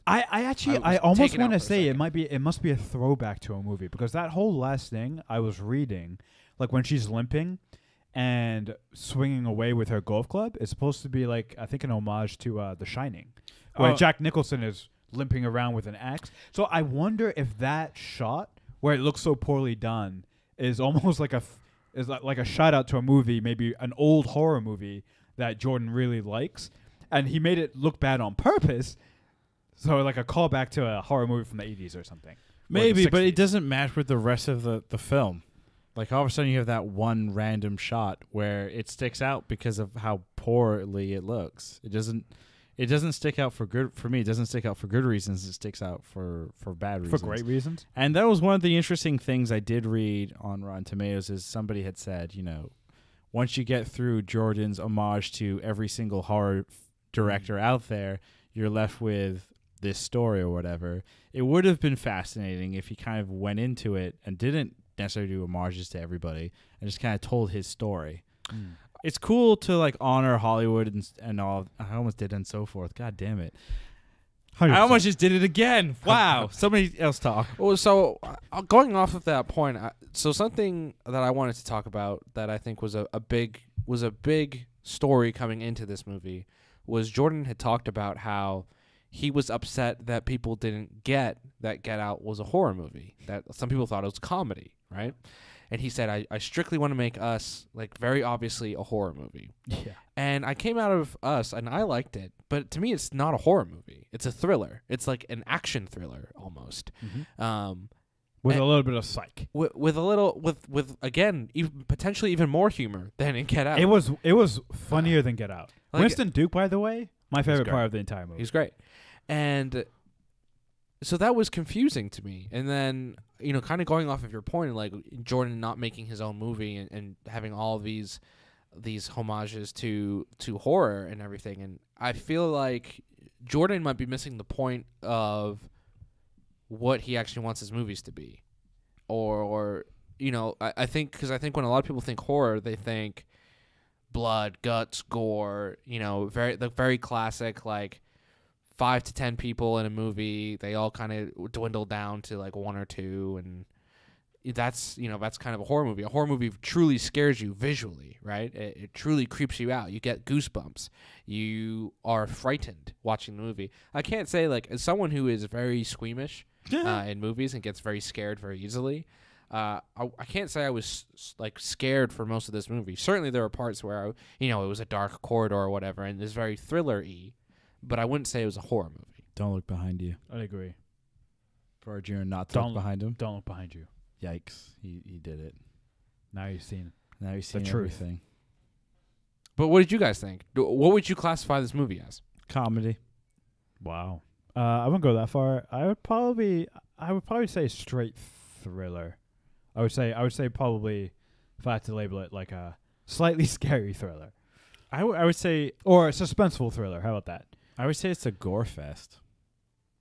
I almost want to say it must be a throwback to a movie because that whole last thing I was reading, like when she's limping and swinging away with her golf club, is supposed to be like, I think, an homage to The Shining, where Jack Nicholson is limping around with an axe. So I wonder if that shot, where it looks so poorly done, is almost like a shout out to a movie, maybe an old horror movie that Jordan really likes, and he made it look bad on purpose. So like a callback to a horror movie from the 80s or something. Maybe, but it doesn't match with the rest of the film. Like all of a sudden you have that one random shot where it sticks out because of how poorly it looks. It doesn't stick out for good for me. It doesn't stick out for good reasons. It sticks out for bad reasons. For great reasons. And that was one of the interesting things I did read on Rotten Tomatoes is somebody had said, once you get through Jordan's homage to every single horror director out there, you're left with this story or whatever. It would have been fascinating if he kind of went into it and didn't necessarily do homages to everybody and just kind of told his story. It's cool to like honor Hollywood and all. I almost did and so forth. God damn it. 100%. I almost just did it again. Wow. Somebody else talk. Well, so going off of that point, so something that I wanted to talk about that I think was a big story coming into this movie was Jordan had talked about how he was upset that people didn't get that Get Out was a horror movie, that some people thought it was comedy, right? And he said, I strictly want to make Us, like, very obviously a horror movie. Yeah. And I came out of Us, and I liked it. But to me, it's not a horror movie. It's a thriller. It's like an action thriller, almost. Mm-hmm. With a little bit of psych. With a little, with again, potentially even more humor than in Get Out. It was funnier than Get Out. Like, Winston Duke, by the way, my favorite great. part of the entire movie. He's great. And so that was confusing to me. And then, kind of going off of your point, like Jordan not making his own movie and having all these homages to horror and everything. And I feel like Jordan might be missing the point of what he actually wants his movies to be. Or I think, because I think when a lot of people think horror, they think blood, guts, gore, very classic, like 5 to 10 people in a movie. They all kind of dwindle down to like 1 or 2, and that's kind of a horror movie. A horror movie truly scares you visually, right? It truly creeps you out. You get goosebumps. You are frightened watching the movie. I can't say, like, as someone who is very squeamish in movies and gets very scared very easily, I can't say I was like scared for most of this movie. Certainly there were parts where it was a dark corridor or whatever, and it's very thriller-y, but I wouldn't say it was a horror movie. Don't look behind you. I agree. For Arjuna not to look behind him. Don't look behind you. Yikes. He did it. Now you've seen Now you've seen truth. everything. But what did you guys think? What would you classify this movie as? Comedy. Wow. I wouldn't go that far. I would probably say straight thriller. I would say probably, if I had to label it, like a slightly scary thriller. I would say, or a suspenseful thriller. How about that? I would say it's a gore fest.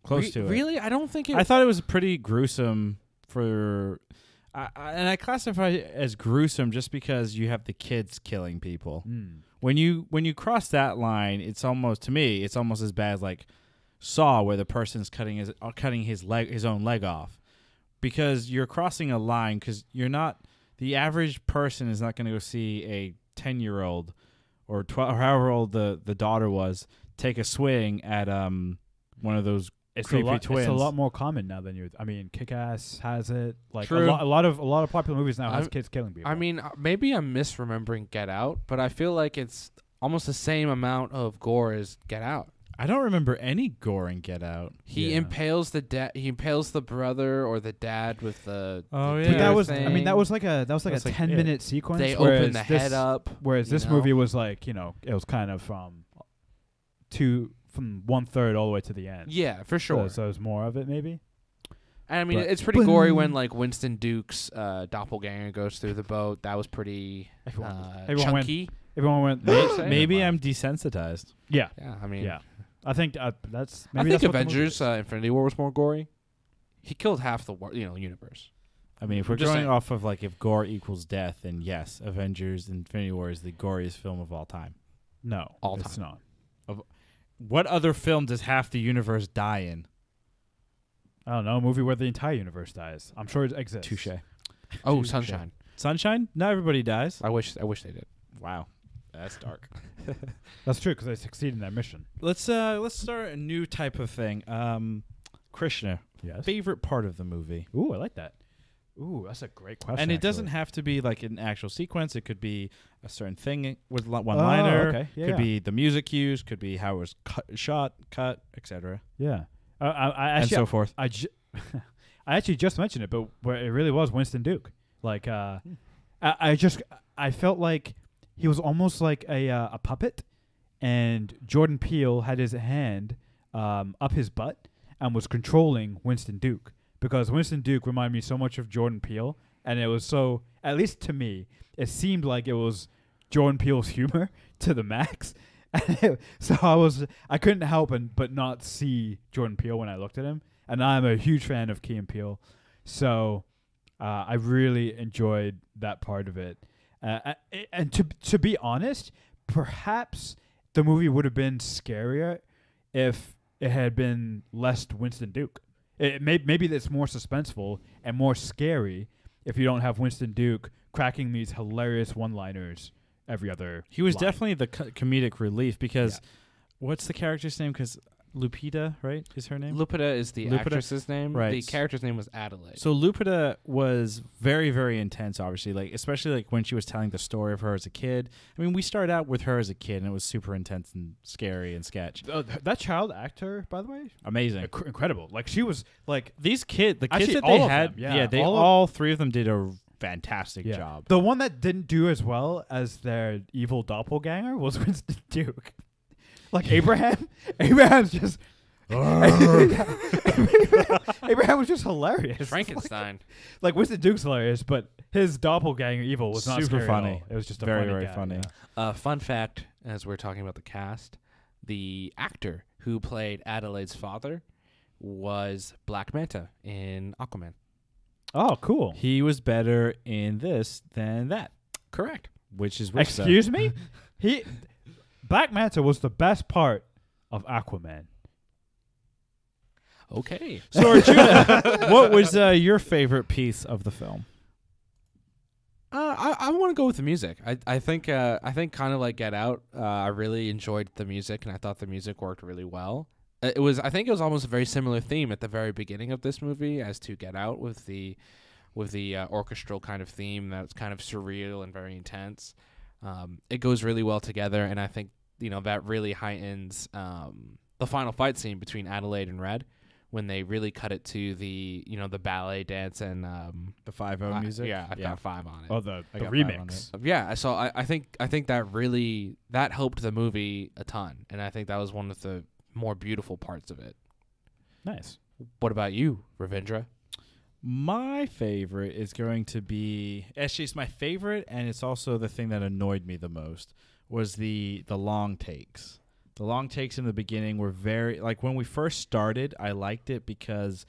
Close to it. Really? I don't think it... I thought it was pretty gruesome for... and I classify it as gruesome just because you have the kids killing people. When you cross that line, it's almost, to me, it's almost as bad as like Saw, where the person's cutting his own leg off, because you're crossing a line. Because you're not, the average person is not going to go see a 10-year-old or 12 or however old the daughter was take a swing at one of those creepy twins. It's a lot more common now than you. I mean, Kick-Ass has it. Like True. a lot of popular movies now has kids killing people. I mean, maybe I'm misremembering Get Out, but I feel like it's almost the same amount of gore as Get Out. I don't remember any gore in Get Out. He impales He impales the brother or the dad with the. Oh, the yeah. But that was. thing. I mean, that was like a That's like 10-minute sequence. They whereas open the head up. Whereas this movie was like, it was kind of from 1/3 all the way to the end. Yeah, for sure. So there's more of it, maybe. And I mean, But- it's pretty gory when like Winston Duke's doppelganger goes through the boat. That was pretty Everyone chunky. Everyone went. Maybe I'm desensitized. Yeah. Yeah, I mean, Yeah. I think that's. I Maybe think that's what the movie Avengers is. Infinity War was more gory. He killed half the universe. I mean, if we're Just going saying. off of like if gore equals death, then yes, Avengers Infinity War is the goriest film of all time. No, All it's time. not. What other film does half the universe die in? I don't know. A movie where the entire universe dies. I'm sure it exists. Touche. Oh, Touche. Sunshine. Sunshine? Not everybody dies. I wish they did. Wow, that's dark. That's true because they succeed in their mission. Let's start a new type of thing. Krishna, Yes. favorite part of the movie, Ooh, I like that. Ooh, that's a great question. and it doesn't have to be like an actual sequence. It could be a certain thing with one liner. Okay. Yeah. Could be the music cues. Could be how it was shot, cut, etc. Yeah. I And actually, so forth. I actually just mentioned it, but where it really was Winston Duke. Like I felt like he was almost like a puppet, and Jordan Peele had his hand up his butt and was controlling Winston Duke, because Winston Duke reminded me so much of Jordan Peele, and it was so, at least to me, it seemed like it was Jordan Peele's humor to the max. So I couldn't help but not see Jordan Peele when I looked at him, and I'm a huge fan of Key and Peele, so I really enjoyed that part of it. And to be honest, perhaps the movie would have been scarier if it had been less Winston Duke. Maybe it's more suspenseful and more scary if you don't have Winston Duke cracking these hilarious one-liners every other. He was line. definitely the comedic relief, because what's the character's name? Because Lupita, right, is her name? Lupita is the actress's name. Right. The character's name was Adelaide. So Lupita was very, very intense, obviously, like especially like when she was telling the story of her as a kid. I mean, we started out with her as a kid, and it was super intense and scary and sketch. That child actor, by the way, Amazing, incredible. Like she was like the kids actually, that all they of had, them, they all three of them did a fantastic job. The one that didn't do as well as their evil doppelganger was Winston Duke. Like Abraham's just. Abraham was just hilarious. Frankenstein. Like Winston Duke's hilarious, but his doppelganger evil was not super scary funny. at all. It was just a very, funny very guy, funny. yeah. Fun fact, as we're talking about the cast, the actor who played Adelaide's father was Black Manta in Aquaman. Oh, cool. He was better in this than that. Correct. Which is Excuse me? Black Manta was the best part of Aquaman. Okay. So, Arjuna, what was your favorite piece of the film? I want to go with the music. I think kind of like Get Out. I really enjoyed the music, and I thought the music worked really well. I think it was almost a very similar theme at the very beginning of this movie as to Get Out, with the orchestral kind of theme that's kind of surreal and very intense. It goes really well together, and I think that really heightens the final fight scene between Adelaide and Red, when they really cut it to the ballet dance and The 5/0 music. Yeah, I've got 5 on it. Oh, the I got 5 remix. Yeah, so I think that really helped the movie a ton, and I think that was one of the more beautiful parts of it. Nice. What about you, Ravindra? My favorite is going to be, actually it's my favorite, and it's also the thing that annoyed me the most, was the long takes. The long takes in the beginning were very, like when we first started, I liked it because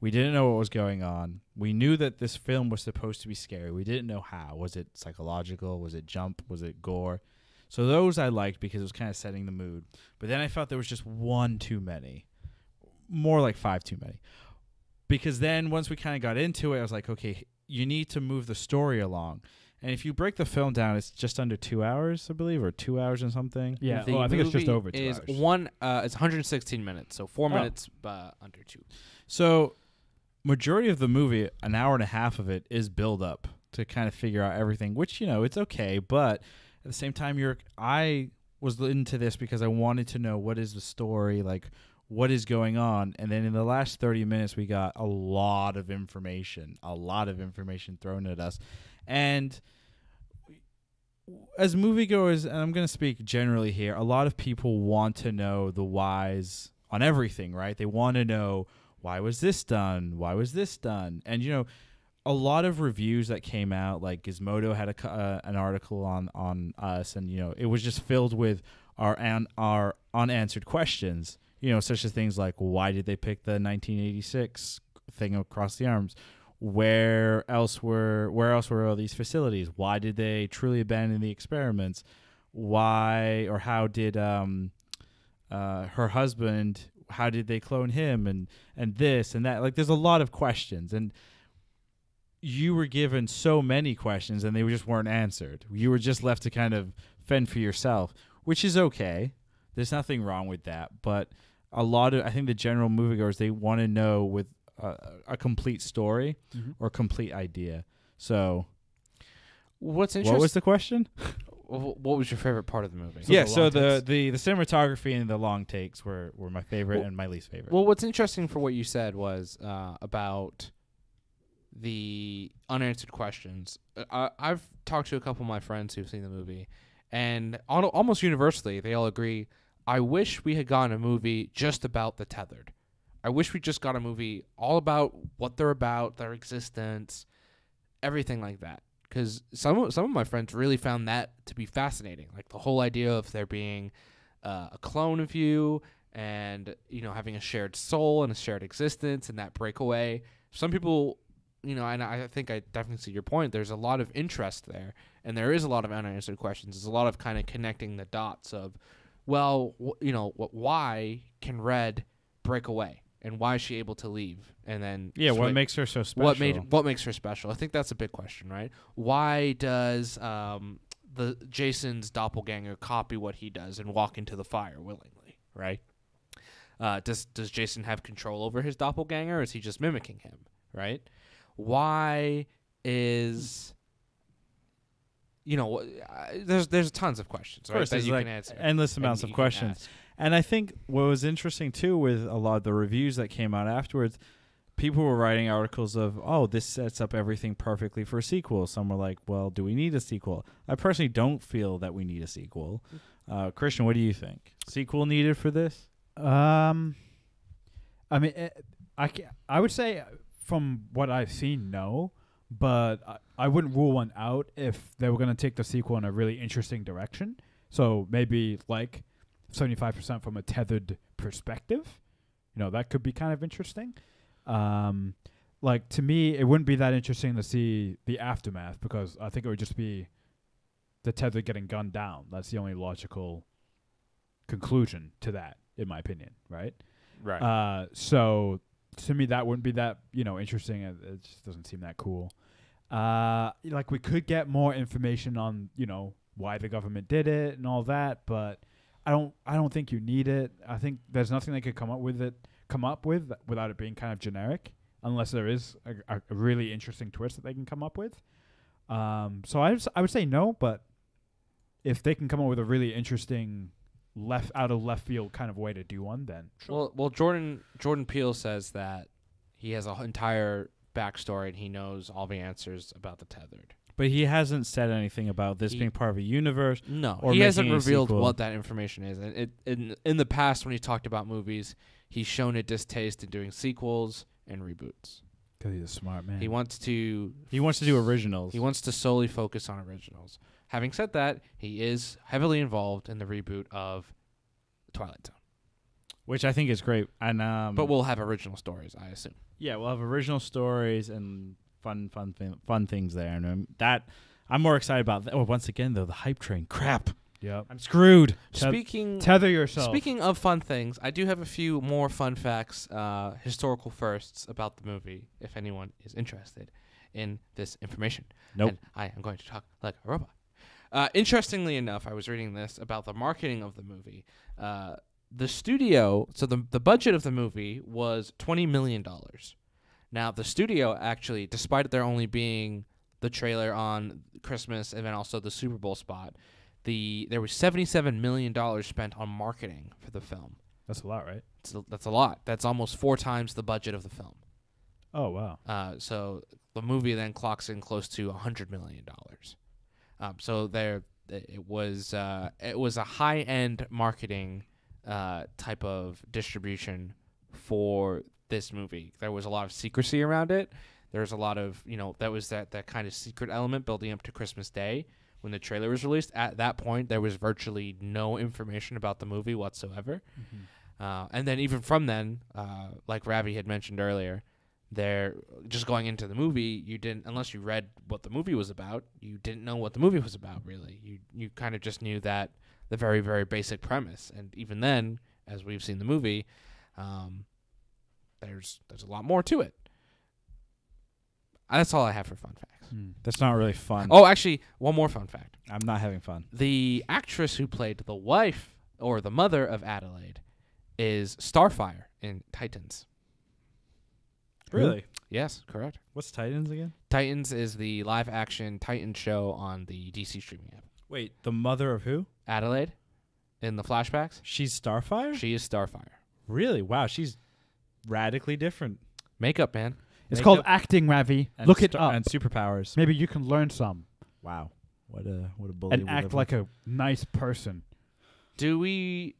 we didn't know what was going on. We knew that this film was supposed to be scary. We didn't know how. Was it psychological? Was it jump? Was it gore? So those I liked because it was kind of setting the mood. But then I felt there was just one too many. More like 5 too many. Because then once we kind of got into it, I was like, okay, you need to move the story along. And if you break the film down, it's just under 2 hours, I believe, or 2 hours and something. Yeah, The I think it's just movie over 2 hours. It's 116 minutes, so 4 minutes under 2. So majority of the movie, an hour and a half of it, is build up to kind of figure out everything, which, it's okay. But at the same time, I was into this because I wanted to know what is the story, like what is going on. And then in the last 30 minutes, we got a lot of information thrown at us. And as moviegoers, and I'm going to speak generally here, a lot of people want to know the whys on everything, right? They want to know, why was this done? Why was this done? And, a lot of reviews that came out, like Gizmodo had an article on us, and, it was just filled with our unanswered questions, such as things like, why did they pick the 1986 thing across the arms? Where else were all these facilities? Why did they truly abandon the experiments? Why or how did her husband, how did they clone him, and this and that? Like, there's a lot of questions, and you were given so many questions, and they just weren't answered. You were just left to kind of fend for yourself, which is okay. There's nothing wrong with that, but I think the general moviegoers, they want to know with a complete story or complete idea. So, what's interesting? What was the question? What was your favorite part of the movie? So the cinematography and the long takes were my favorite and my least favorite. Well, what's interesting for what you said was about the unanswered questions. I've talked to a couple of my friends who've seen the movie, and almost universally, they all agree, I wish we had gotten a movie just about the tethered. I wish we just got a movie all about what they're about, their existence, everything like that. Because some of my friends really found that to be fascinating, like the whole idea of there being a clone of you, and having a shared soul and a shared existence, and that breakaway. Some people, and I think I definitely see your point. There's a lot of interest there, and there is a lot of unanswered questions. There's a lot of kind of connecting the dots of, well, why can Red break away? And why is she able to leave? And then what makes her so special? What makes her special? I think that's a big question, right? Why does the Jason's doppelganger copy what he does and walk into the fire willingly, right? Does Jason have control over his doppelganger, or is he just mimicking him, right? Why is there's tons of questions, right? That you can answer. Endless amounts of questions. And I think what was interesting, too, with a lot of the reviews that came out afterwards, people were writing articles of, oh, this sets up everything perfectly for a sequel. Some were like, well, do we need a sequel? I personally don't feel that we need a sequel. Christian, what do you think? Sequel needed for this? I mean, I would say from what I've seen, no. But I wouldn't rule one out if they were going to take the sequel in a really interesting direction. So maybe like 75% from a tethered perspective. That could be kind of interesting. Like, to me, it wouldn't be that interesting to see the aftermath, because I think it would just be the tether getting gunned down. That's the only logical conclusion to that, in my opinion, right? Right. So to me, that wouldn't be that, interesting. It just doesn't seem that cool. Like, we could get more information on, why the government did it and all that, but I don't think you need it. I think there's nothing they could come up with without it being kind of generic, unless there is a really interesting twist that they can come up with. So I would say no, but if they can come up with a really interesting out of left field kind of way to do one, then sure. Well, Jordan Peele says that he has an entire backstory and he knows all the answers about the tethered. But he hasn't said anything about this being part of a universe. No, or he hasn't revealed sequel. what that information is. And in the past, when he talked about movies, he's shown a distaste in doing sequels and reboots. Because he's a smart man. He wants to do originals. He wants to solely focus on originals. Having said that, he is heavily involved in the reboot of Twilight Zone, which I think is great. And but we'll have original stories, I assume. Yeah, we'll have original stories and fun things there, and that I'm more excited about. Once again, though, the hype train. Crap. Yep. I'm screwed. Tether yourself. Speaking of fun things, I do have a few more fun facts, historical firsts about the movie, if anyone is interested in this information. Nope. And I am going to talk like a robot. Interestingly enough, I was reading this about the marketing of the movie. The studio, so the budget of the movie was $20 million. Now, the studio actually, despite there only being the trailer on Christmas and then also the Super Bowl spot, there was $77 million spent on marketing for the film. That's a lot, right? That's a lot. That's almost 4 times the budget of the film. Oh, wow. So the movie then clocks in close to $100 million. So it was a high-end marketing type of distribution for this movie. There was a lot of secrecy around it. There was a lot of, that was that kind of secret element building up to Christmas Day when the trailer was released. At that point, there was virtually no information about the movie whatsoever. Mm-hmm. And then even from then, like Ravi had mentioned earlier, just going into the movie, you didn't, unless you read what the movie was about, you didn't know what the movie was about, really. You kind of just knew that the very, very basic premise. And even then, as we've seen the movie, there's a lot more to it. That's all I have for fun facts. That's not really fun. Oh, actually, one more fun fact. I'm not having fun. The actress who played the wife or the mother of Adelaide is Starfire in Titans. Really? Yes, correct. What's Titans again? Titans is the live-action Titan show on the DC streaming app. Wait, the mother of who? Adelaide in the flashbacks. She's Starfire? She is Starfire. Really? Wow, she's radically different. Makeup, man. It's Makeup called acting, Ravi. and Look it star- up. and superpowers. Maybe you can learn some Wow, what a bully. and act like a nice person. Do we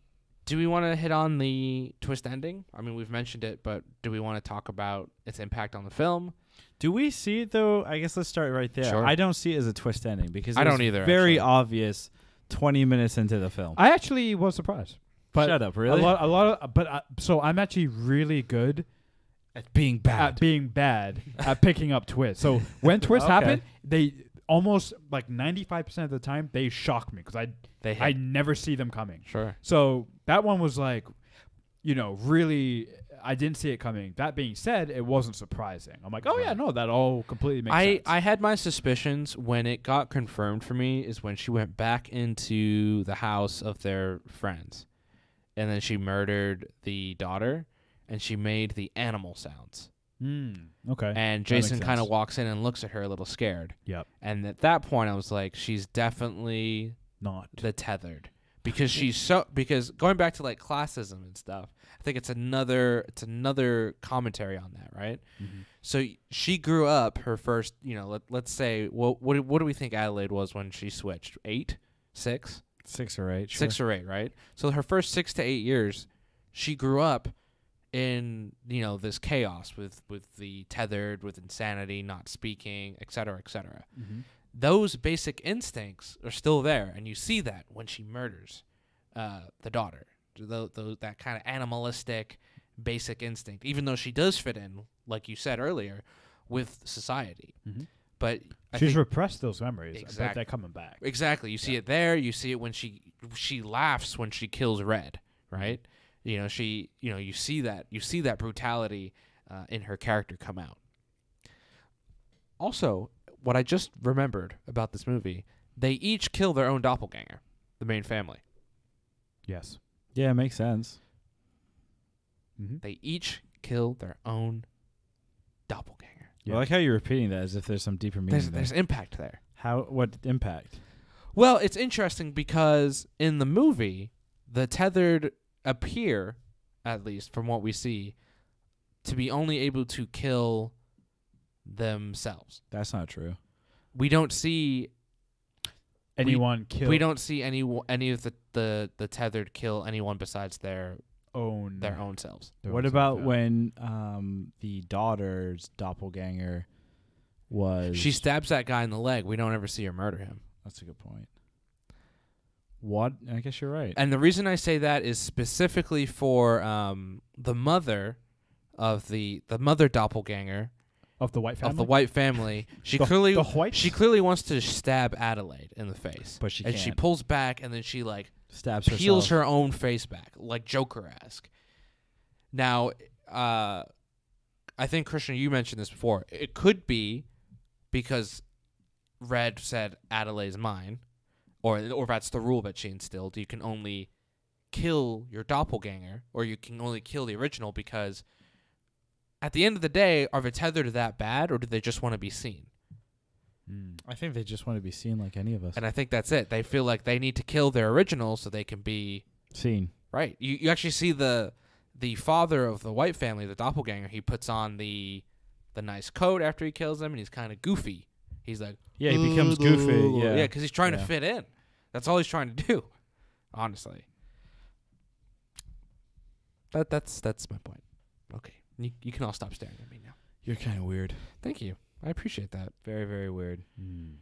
want to hit on the twist ending? I mean, we've mentioned it, but do we want to talk about its impact on the film? Do we see it though? I guess let's start right there. Sure. I don't see it as a twist ending because I it don't was either, Very actually. obvious. 20 minutes into the film. I actually was surprised. But Shut up, really? A lot of, but so I'm actually really good At being at being bad at picking up twists. So when twists Okay. happen, they almost like 95% of the time they shock me because They hit. I never see them coming. Sure. So that one was like, really, I didn't see it coming. That being said, it wasn't surprising. I'm like, oh yeah, no, that all completely makes sense. I had my suspicions when it got confirmed for me is when she went back into the house of their friends, and then she murdered the daughter, and she made the animal sounds. Okay. And That makes Jason kind of sense. walks in and looks at her a little scared. Yep. And at that point, I was like, she's definitely Not. the tethered because because going back to like classism and stuff, I think it's another commentary on that, right? Mm-hmm. So she grew up her first, let's say, what do we think Adelaide was when she switched? 8, 6, 6 or 8. Sure. 6 or 8, right? So her first 6 to 8 years, she grew up in this chaos with the tethered, with insanity, not speaking, et cetera, et cetera. Mm-hmm. Those basic instincts are still there, and you see that when she murders the daughter. That kind of animalistic basic instinct, even though she does fit in, like you said earlier, with society. Mm-hmm. But She's repressed those memories, but Exactly. they're coming back. exactly, you see it there. You see it when she laughs when she kills Red, right? You see that brutality in her character come out. Also, what I just remembered about this movie, they each kill their own doppelganger, the main family. Yes. Yeah, it makes sense. Mm-hmm. They each kill their own doppelganger. Yeah. I like how you're repeating that as if there's some deeper meaning. There's impact there. What impact? Well, it's interesting because in the movie, the tethered appear, at least from what we see, to be only able to kill themselves. That's not true. We don't see Anyone kill we don't see any of the tethered kill anyone besides their own selves. their What own about self, yeah. when the daughter's doppelganger was... She stabs that guy in the leg. We don't ever see her murder him. That's a good point. What? I guess you're right. And the reason I say that is specifically for the mother of the mother doppelganger of the white family? of the white family. She The clearly whites? wants to stab Adelaide in the face, But she and she can't. pulls back, and then she like Stabs peels herself. her own face back, like Joker-esque. Now, I think Krishna, you mentioned this before. It could be because Red said Adelaide's mine, or that's the rule that she instilled. You can only kill your doppelganger, or you can only kill the original because at the end of the day, are the tethered that bad, or do they just want to be seen? I think they just want to be seen like any of us. And I think that's it. They feel like they need to kill their original so they can be Seen. right. You actually see the father of the white family, the doppelganger. He puts on the nice coat after he kills them, and he's kind of goofy. He's like, Yeah, he becomes goofy. Yeah, because he's trying to Yeah. fit in. That's all he's trying to do. Honestly, that's my point. Okay, you can all stop staring at me now. You're kind of weird. Thank you. I appreciate that. Very, very weird. Mm.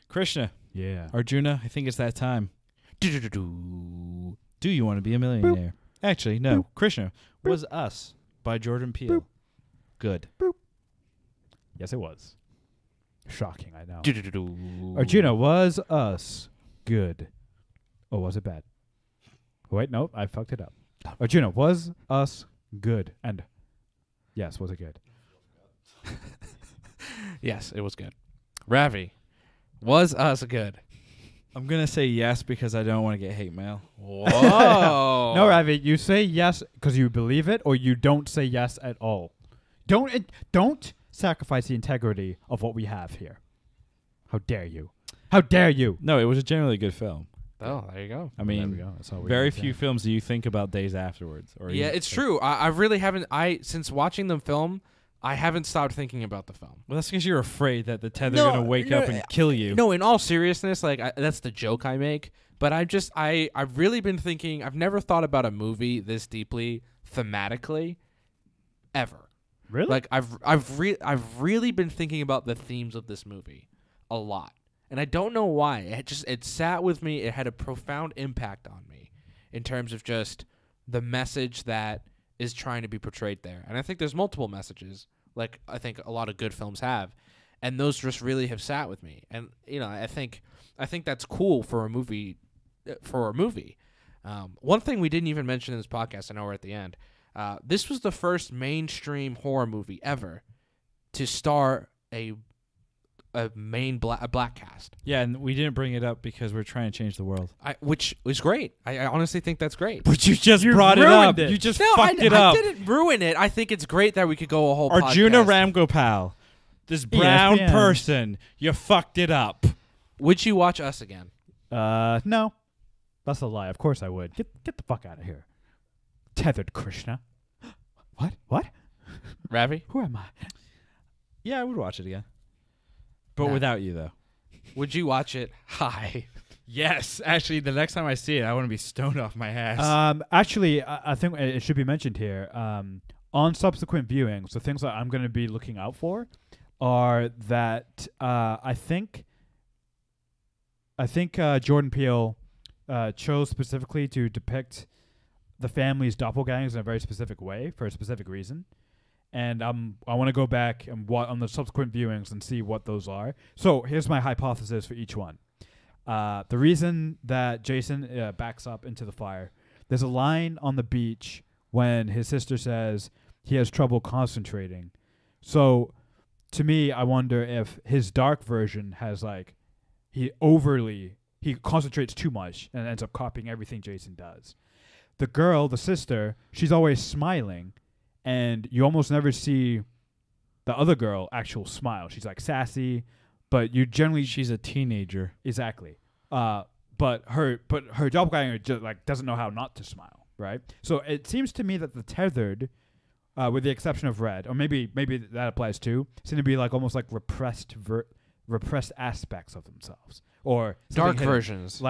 Krishna, Yeah. Arjuna, I think it's that time. Do-do-do-do. Do you want to be a millionaire? Actually, no. Krishna was Us by Jordan Peele. Good. Yes, it was. Shocking, I know. Do-do-do-do. Arjuna was us good. Or was it bad? Wait, no, I fucked it up. Arjuna was us good. And yes, was it good? Yes, it was good. Ravi, was us good? I'm going to say yes because I don't want to get hate mail. Whoa. No, Ravi, you say yes because you believe it, or you don't say yes at all. Don't sacrifice the integrity of what we have here. How dare you? How dare you? No, it was a generally good film. Oh, there you go. I There we mean, go. That's all we very can few say. films do you think about days afterwards. Or Yeah, even- it's true. I really haven't. Since watching the film, I haven't stopped thinking about the film. Well, that's because you're afraid that the tether's going to wake up and kill you. No, in all seriousness, like that's the joke I make. But I've really been thinking. I've never thought about a movie this deeply thematically, ever. Really? Like I've really been thinking about the themes of this movie a lot, and I don't know why. It sat with me. It had a profound impact on me in terms of just the message that is trying to be portrayed there. And I think there's multiple messages, like I think a lot of good films have, and those just really have sat with me. And I think that's cool for a movie. One thing we didn't even mention in this podcast, I know we're at the end. This was the first mainstream horror movie ever to star a black cast. Yeah, and we didn't bring it up because we're trying to change the world. Which was great. I honestly think that's great. But you just brought it up. You just fucked it up. I didn't ruin it. I think it's great that we could go a whole Arjuna podcast. Ramgopal, this brown ESPN. person, you fucked it up. Would you watch Us again? No. That's a lie. Of course I would. Get the fuck out of here. Tethered Krishna. What? Ravi? Who am I? Yeah, I would watch it again. But Nah. without you, though. Would you watch it high? Yes. Actually, the next time I see it, I want to be stoned off my ass. Actually, I think it should be mentioned here. On subsequent viewings, the things that I'm going to be looking out for are that I think Jordan Peele chose specifically to depict the family's doppelgangers in a very specific way for a specific reason. And I want to go back and on the subsequent viewings and see what those are. So here's my hypothesis for each one. The reason that Jason backs up into the fire, there's a line on the beach when his sister says he has trouble concentrating. So to me, I wonder if his dark version has he concentrates too much and ends up copying everything Jason does. The girl, the sister, she's always smiling, and you almost never see the other girl actual smile. She's sassy, but you generally She's a teenager. exactly. But her doppelganger just doesn't know how not to smile, right? So it seems to me that the tethered, with the exception of Red, or maybe that applies too, seem to be almost repressed aspects of themselves, or Dark hidden, versions.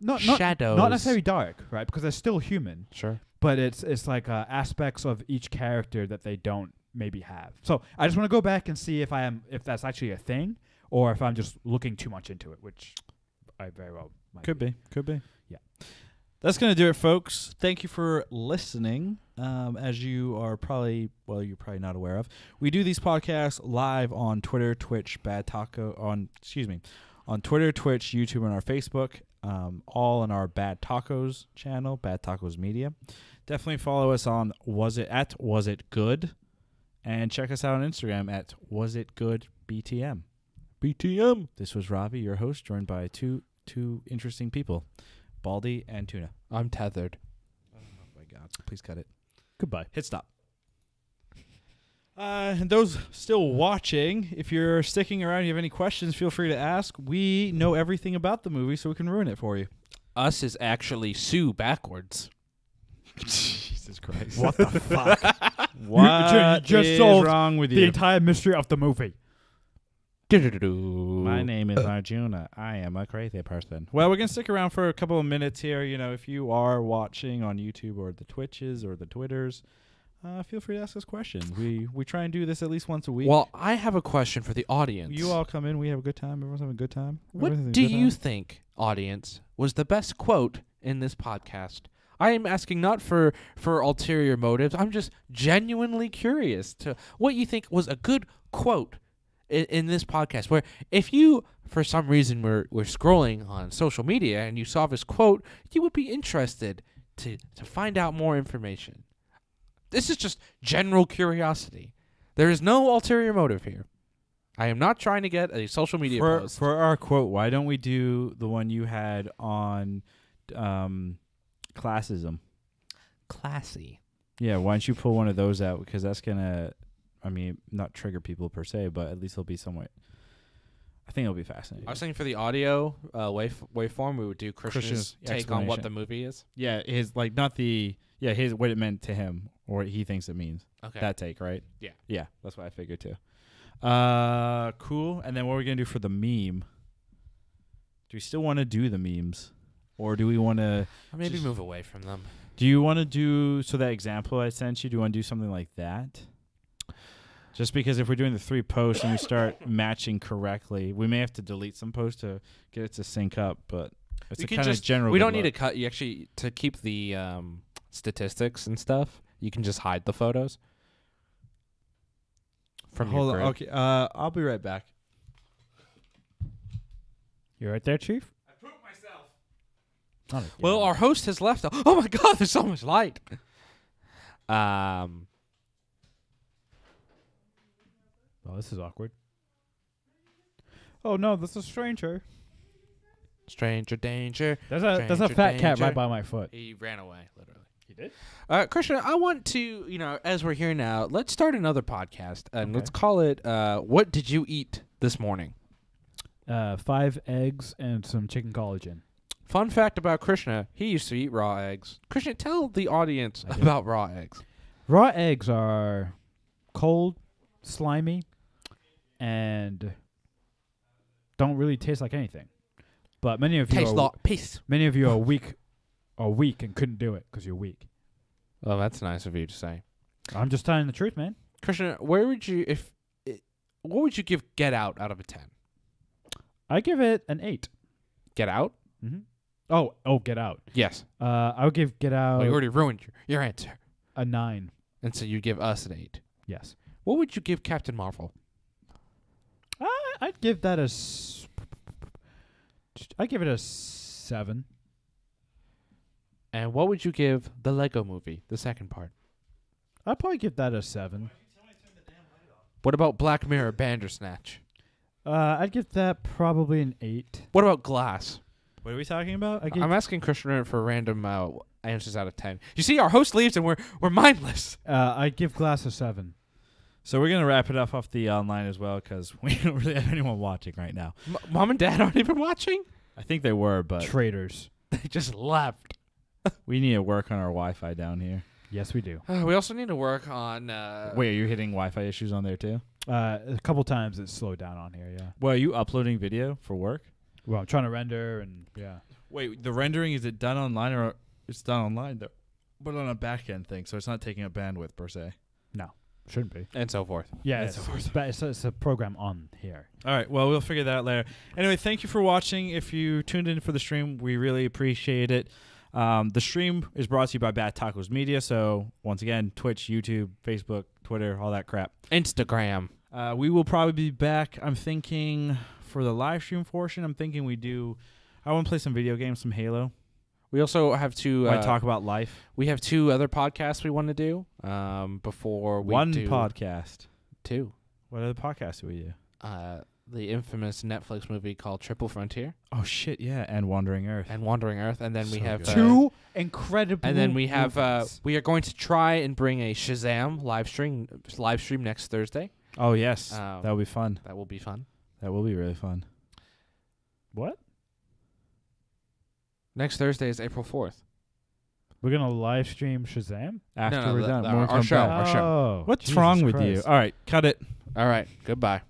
not Shadows. not necessarily dark, right? Because they're still human, Sure. but it's aspects of each character that they don't maybe have. So I just want to go back and see if that's actually a thing, or if I'm just looking too much into it, which I very well might Could be. Yeah. That's going to do it, folks. Thank you for listening. As you are you're probably not aware of, we do these podcasts live on Twitter, Twitch, on Twitter, Twitch, YouTube, and our Facebook. All on our Bad Tacos channel, Bad Tacos Media. Definitely follow us on Was It Good, and check us out on Instagram at Was It Good BTM. BTM. This was Ravi, your host, joined by two interesting people, Baldy and Tuna. I'm tethered. Oh my God! Please cut it. Goodbye. Hit stop. And those still watching, if you're sticking around, you have any questions, feel free to ask. We know everything about the movie, so we can ruin it for you. Us is actually Sue backwards. Jesus Christ. What the fuck? What you just is solved wrong with the you? entire mystery of the movie. My name is Arjuna. I am a crazy person. Well, we're going to stick around for a couple of minutes here. If you are watching on YouTube or the Twitches or the Twitters, feel free to ask us questions. We try and do this at least once a week. Well, I have a question for the audience. You all come in. We have a good time. Everyone's having a good time. What do you think, audience, was the best quote in this podcast? I am asking not for ulterior motives. I'm just genuinely curious to what you think was a good quote in this podcast, where if you, for some reason, were scrolling on social media and you saw this quote, you would be interested to find out more information. This is just general curiosity. There is no ulterior motive here. I am not trying to get a social media post. For our quote, why don't we do the one you had on classism? Classy. Yeah, why don't you pull one of those out? Because that's going to, not trigger people per se, but at least it'll be somewhat, I think it'll be fascinating. I was thinking for the audio waveform, we would do Christian's take on what explanation. the movie is. Yeah, his, not the, his, what it meant to him or he thinks it means. Okay. That take, right? Yeah. Yeah, that's what I figured too. Cool. And then what are we going to do for the meme? Do we still want to do the memes? Or do we want to... Maybe move away from them. Do you want to do... So that example I sent you, do you want to do something like that? Just because if we're doing the 3 posts and we start matching correctly, we may have to delete some posts to get it to sync up, but it's You a can kind of just- general... We good don't need to look. cut. You actually, to keep the statistics and stuff, you can just hide the photos from your Hold on. grid. Okay, I'll be right back. You right there, Chief? I pooped myself. Not Well, again. our host has left. Oh my God, there's so much light. Oh, this is awkward. Oh no, this is a stranger. Stranger danger. There's a Stranger fat cat danger. right by my foot. He ran away, literally. He did? Christian, I want to, as we're here now, let's start another podcast and Okay. let's call it "What Did You Eat This Morning?" 5 eggs and some chicken collagen. Fun fact about Krishna: he used to eat raw eggs. Krishna, tell the audience I did. about raw eggs. Raw eggs are cold, slimy, and don't really taste like anything. But many of you Tastes are like piss. many of you are weak and couldn't do it because you're weak. Oh, that's nice of you to say. I'm just telling the truth, man. Krishna, where would you what would you give Get Out of a 10? I give it an 8. Get Out? Mm-hmm. Oh, Get Out. Yes. I would give Get Out Well, you already ruined your answer. a 9. And so you give us an 8. Yes. What would you give Captain Marvel? I'd give that I'd give it a 7. And what would you give the Lego movie, the second part? I'd probably give that a 7. What about Black Mirror Bandersnatch? I'd give that probably an 8. What about Glass? What are we talking about? I'm asking Krishna for random answers out of 10. You see, our host leaves and we're mindless. I'd give Glass a 7. So we're going to wrap it up off the online as well because we don't really have anyone watching right now. Mom and Dad aren't even watching? I think they were, but Traitors. They just left. we need to work on our Wi-Fi down here. Yes, we do. We also need to work on... Wait, are you hitting Wi-Fi issues on there too? A couple times it's slowed down on here, yeah. Well, are you uploading video for work? Well, I'm trying to render and, yeah. Wait, the rendering, is it done online or it's done online though? But on a back end thing, so it's not taking up bandwidth per se. No, shouldn't be. and so forth. Yeah, And it's, so forth. it's a program on here. All right, well, we'll figure that out later. Anyway, thank you for watching. If you tuned in for the stream, we really appreciate it. The stream is brought to you by Bad Tacos Media. So once again, Twitch, YouTube, Facebook, Twitter, all that crap. Instagram. We will probably be back. I'm thinking for the live stream portion, I want to play some video games, some Halo. We also have to... I talk about life. We have 2 other podcasts we want to do before we One do... podcast. 2. What other podcasts do we do? The infamous Netflix movie called Triple Frontier Oh, shit, yeah, and Wandering Earth. and Wandering Earth. And then we So have... good. 2 incredible and then we have... movies. we are going to try and bring a Shazam live stream next Thursday. Oh, yes. Oh. That will be fun. That will be fun. That will be really fun. What? Next Thursday is April 4th. We're going to live stream Shazam? After no, we're done. our When we come show. back. Our show. Oh, What's Jesus wrong with you? Christ. All right, cut it. All right. Goodbye.